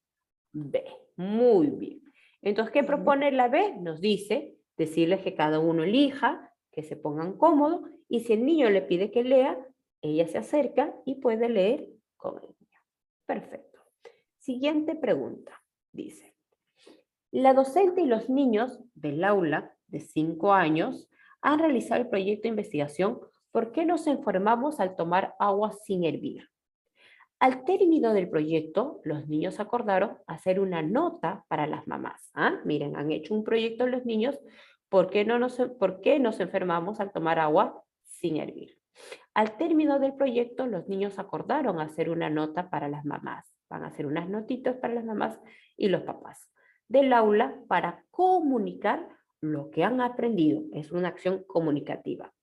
B. Muy bien. Entonces, ¿qué propone la B? Nos dice decirles que cada uno elija, que se pongan cómodos y si el niño le pide que lea, ella se acerca y puede leer con el niño. Perfecto. Siguiente pregunta. Dice, la docente y los niños del aula de 5 años han realizado el proyecto de investigación ¿Por qué nos enfermamos al tomar agua sin hervir? Al término del proyecto, los niños acordaron hacer una nota para las mamás. Miren, han hecho un proyecto los niños, ¿por qué nos enfermamos al tomar agua sin hervir? Al término del proyecto, los niños acordaron hacer una nota para las mamás. Van a hacer unas notitas para las mamás y los papás del aula para comunicar lo que han aprendido. Es una acción comunicativa.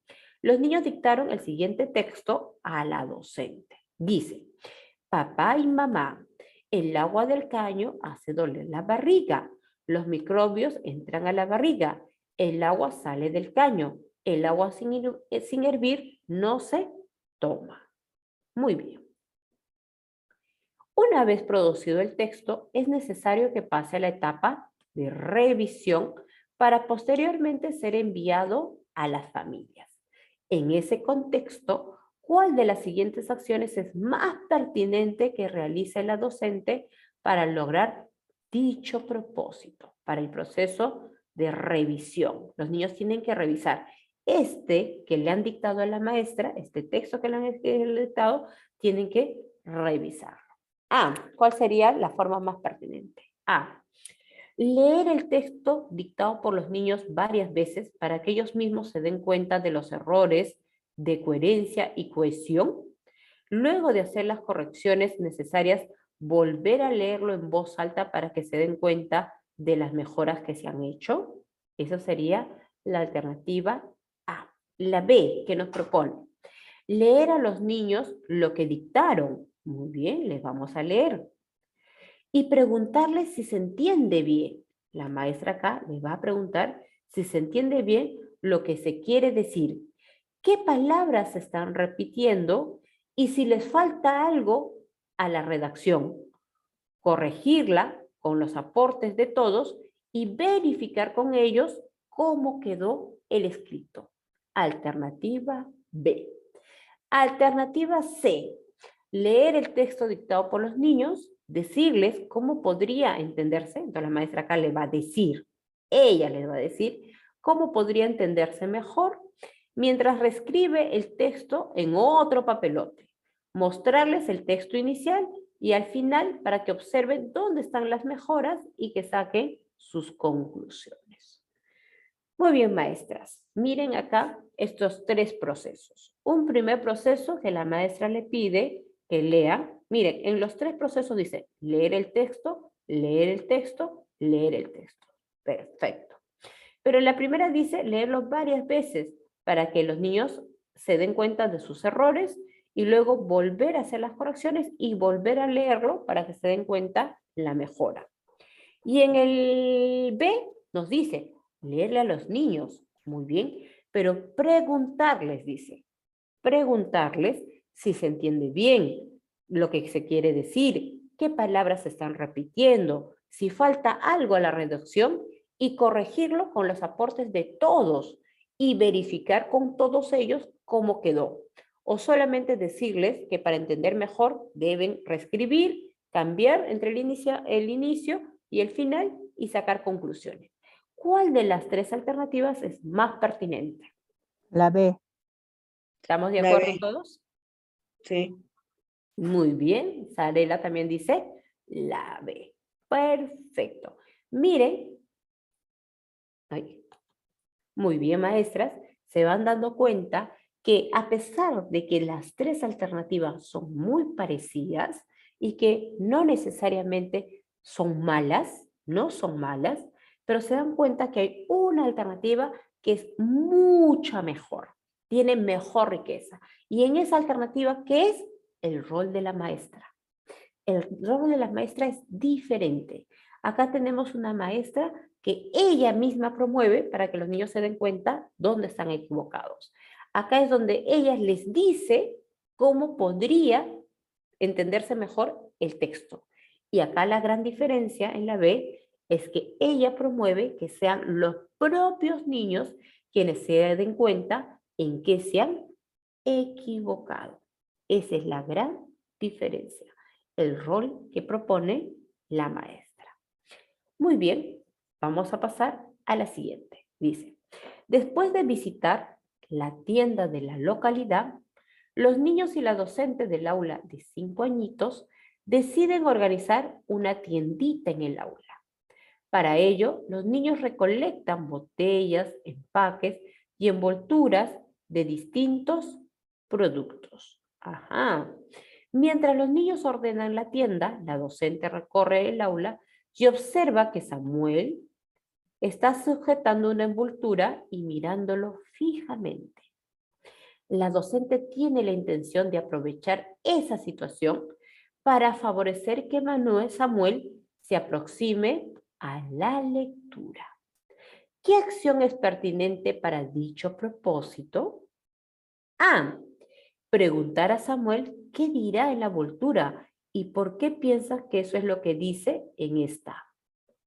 Los niños dictaron el siguiente texto a la docente. Dice, papá y mamá, el agua del caño hace doler la barriga. Los microbios entran a la barriga. El agua sale del caño. El agua sin hervir no se toma. Muy bien. Una vez producido el texto, es necesario que pase a la etapa de revisión para posteriormente ser enviado a las familias. En ese contexto, ¿cuál de las siguientes acciones es más pertinente que realice la docente para lograr dicho propósito? Para el proceso de revisión. Los niños tienen que revisar que le han dictado a la maestra, este texto que le han dictado, tienen que revisarlo. ¿Cuál sería la forma más pertinente? Leer el texto dictado por los niños varias veces para que ellos mismos se den cuenta de los errores de coherencia y cohesión. Luego de hacer las correcciones necesarias, volver a leerlo en voz alta para que se den cuenta de las mejoras que se han hecho. Esa sería la alternativa A. La B que nos propone. Leer a los niños lo que dictaron. Muy bien, les vamos a leer. Y preguntarles si se entiende bien. La maestra acá les va a preguntar si se entiende bien lo que se quiere decir. ¿Qué palabras se están repitiendo? Y si les falta algo a la redacción. Corregirla con los aportes de todos y verificar con ellos cómo quedó el escrito. Alternativa B. Alternativa C. Leer el texto dictado por los niños, decirles cómo podría entenderse. Entonces la maestra acá le va a decir, ella les va a decir cómo podría entenderse mejor mientras reescribe el texto en otro papelote. Mostrarles el texto inicial y al final para que observen dónde están las mejoras y que saquen sus conclusiones. Muy bien, maestras. Miren acá estos tres procesos. Un primer proceso que la maestra le pide que lea. Miren, en los tres procesos dice leer el texto, leer el texto, leer el texto. Perfecto. Pero en la primera dice leerlo varias veces para que los niños se den cuenta de sus errores y luego volver a hacer las correcciones y volver a leerlo para que se den cuenta la mejora. Y en el B nos dice leerle a los niños, muy bien, pero preguntarles, dice, preguntarles si se entiende bien lo que se quiere decir, qué palabras se están repitiendo, si falta algo a la redacción y corregirlo con los aportes de todos y verificar con todos ellos cómo quedó. O solamente decirles que para entender mejor deben reescribir, cambiar entre el inicio y el final y sacar conclusiones. ¿Cuál de las tres alternativas es más pertinente? La B. ¿Estamos de La acuerdo B. todos? Sí. Muy bien. Sarela también dice la B. Perfecto. Miren. Ay. Muy bien, maestras. Se van dando cuenta que a pesar de que las tres alternativas son muy parecidas y que no necesariamente son malas, no son malas, pero se dan cuenta que hay una alternativa que es mucho mejor, tiene mejor riqueza. Y en esa alternativa, ¿qué es? El rol de la maestra. El rol de la maestra es diferente. Acá tenemos una maestra que ella misma promueve para que los niños se den cuenta dónde están equivocados. Acá es donde ella les dice cómo podría entenderse mejor el texto. Y acá la gran diferencia en la B es que ella promueve que sean los propios niños quienes se den cuenta en qué se han equivocado. Esa es la gran diferencia, el rol que propone la maestra. Muy bien, vamos a pasar a la siguiente. Dice, después de visitar la tienda de la localidad, los niños y la docente del aula de 5 añitos deciden organizar una tiendita en el aula. Para ello, los niños recolectan botellas, empaques y envolturas de distintos productos. Ajá. Mientras los niños ordenan la tienda, la docente recorre el aula y observa que Samuel está sujetando una envoltura y mirándolo fijamente. La docente tiene la intención de aprovechar esa situación para favorecer que Samuel se aproxime a la lectura. ¿Qué acción es pertinente para dicho propósito? A. Preguntar a Samuel qué dirá en la envoltura y por qué piensa que eso es lo que dice en esta.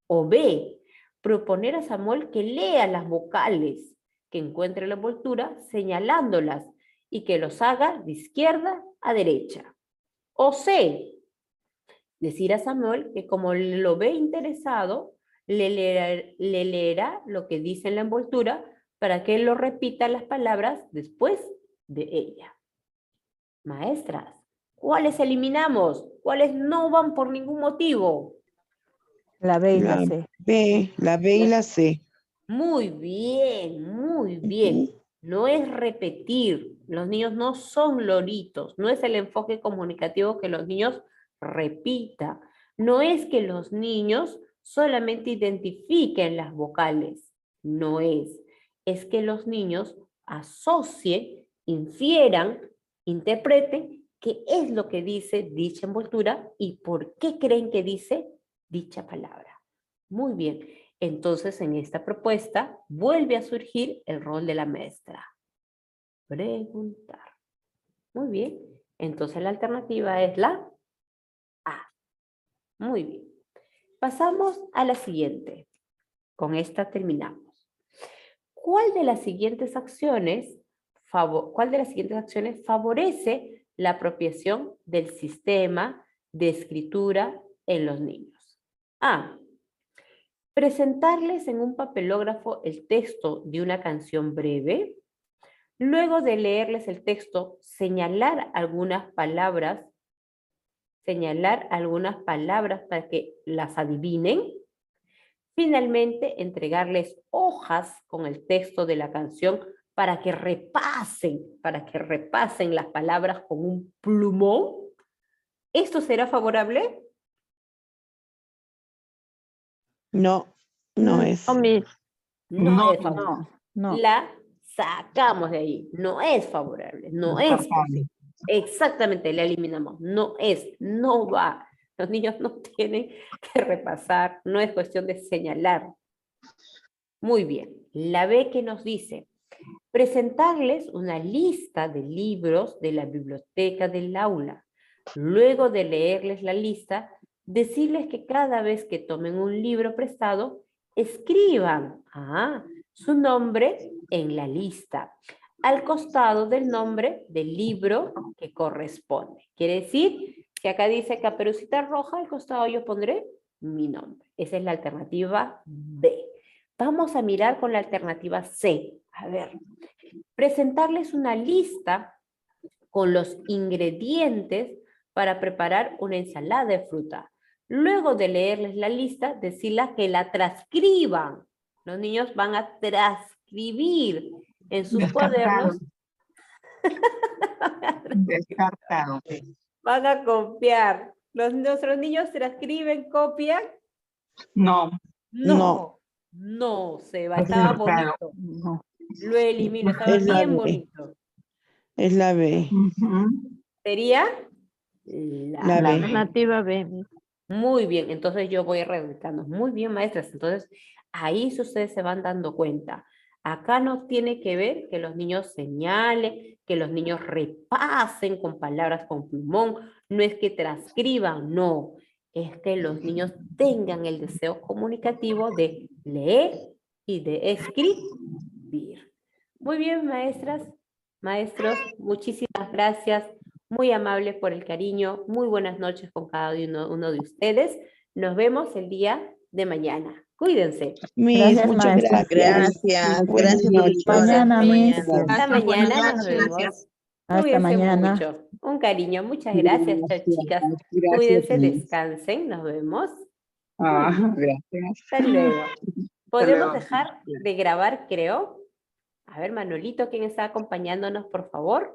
O B. Proponer a Samuel que lea las vocales que encuentre en la envoltura señalándolas y que los haga de izquierda a derecha. O C. Decir a Samuel que como lo ve interesado, le leerá lo que dice en la envoltura para que él lo repita las palabras después de ella. Maestras, ¿cuáles eliminamos? ¿Cuáles no van por ningún motivo? La B y la C. La B y la C. Muy bien, muy bien. No es repetir. Los niños no son loritos. No es el enfoque comunicativo que los niños repita. No es que los niños solamente identifiquen las vocales. No es. Es que los niños asocien, infieran Interpreten qué es lo que dice dicha envoltura y por qué creen que dice dicha palabra. Muy bien. Entonces, en esta propuesta vuelve a surgir el rol de la maestra. Preguntar. Muy bien. Entonces, la alternativa es la A. Muy bien. Pasamos a la siguiente. Con esta terminamos. ¿Cuál de las siguientes acciones favorece la apropiación del sistema de escritura en los niños? A. Presentarles en un papelógrafo el texto de una canción breve. Luego de leerles el texto, señalar algunas palabras para que las adivinen. Finalmente, entregarles hojas con el texto de la canción para que repasen las palabras con un plumón. ¿Esto será favorable? No, no es. No, Miss. No es favorable. No. La sacamos de ahí. No es favorable. No es posible. Exactamente, la eliminamos. No va. Los niños no tienen que repasar. No es cuestión de señalar. Muy bien. La B que nos dice, presentarles una lista de libros de la biblioteca del aula. Luego de leerles la lista, decirles que cada vez que tomen un libro prestado, escriban su nombre en la lista, al costado del nombre del libro que corresponde. Quiere decir que acá dice Caperucita Roja, al costado yo pondré mi nombre. Esa es la alternativa B. Vamos a mirar con la alternativa C. A ver, presentarles una lista con los ingredientes para preparar una ensalada de fruta. Luego de leerles la lista, decirles que la transcriban. Los niños van a transcribir en sus cuadernos. Descartado. Van a copiar. ¿Nuestros niños transcriben, copian? No. No, Seba, estaba bonito. No. Lo elimino, estaba Es la bien B. bonito. Es la B. ¿Sería? La B. Alternativa B, Miss. Muy bien, entonces yo voy redactando. Muy bien, maestras. Entonces, ahí ustedes se van dando cuenta. Acá no tiene que ver que los niños señalen, que los niños repasen con palabras con plumón. No es que transcriban, no. Es que los niños tengan el deseo comunicativo de leer y de escribir. Muy bien, maestras, maestros, muchísimas gracias. Muy amable por el cariño. Muy buenas noches con cada uno de ustedes. Nos vemos el día de mañana. Cuídense. Miss, Gracias, muchas maestra. gracias. Buenas noches. Mañana, Miss. Hasta mañana nos vemos. Hasta Cuídense mañana. mucho. Un cariño. Muchas gracias, chicas. Cuídense, descansen. Nos vemos. Gracias. Hasta luego. Podemos luego. dejar de grabar, creo. A ver, Manuelito, ¿quién está acompañándonos, por favor?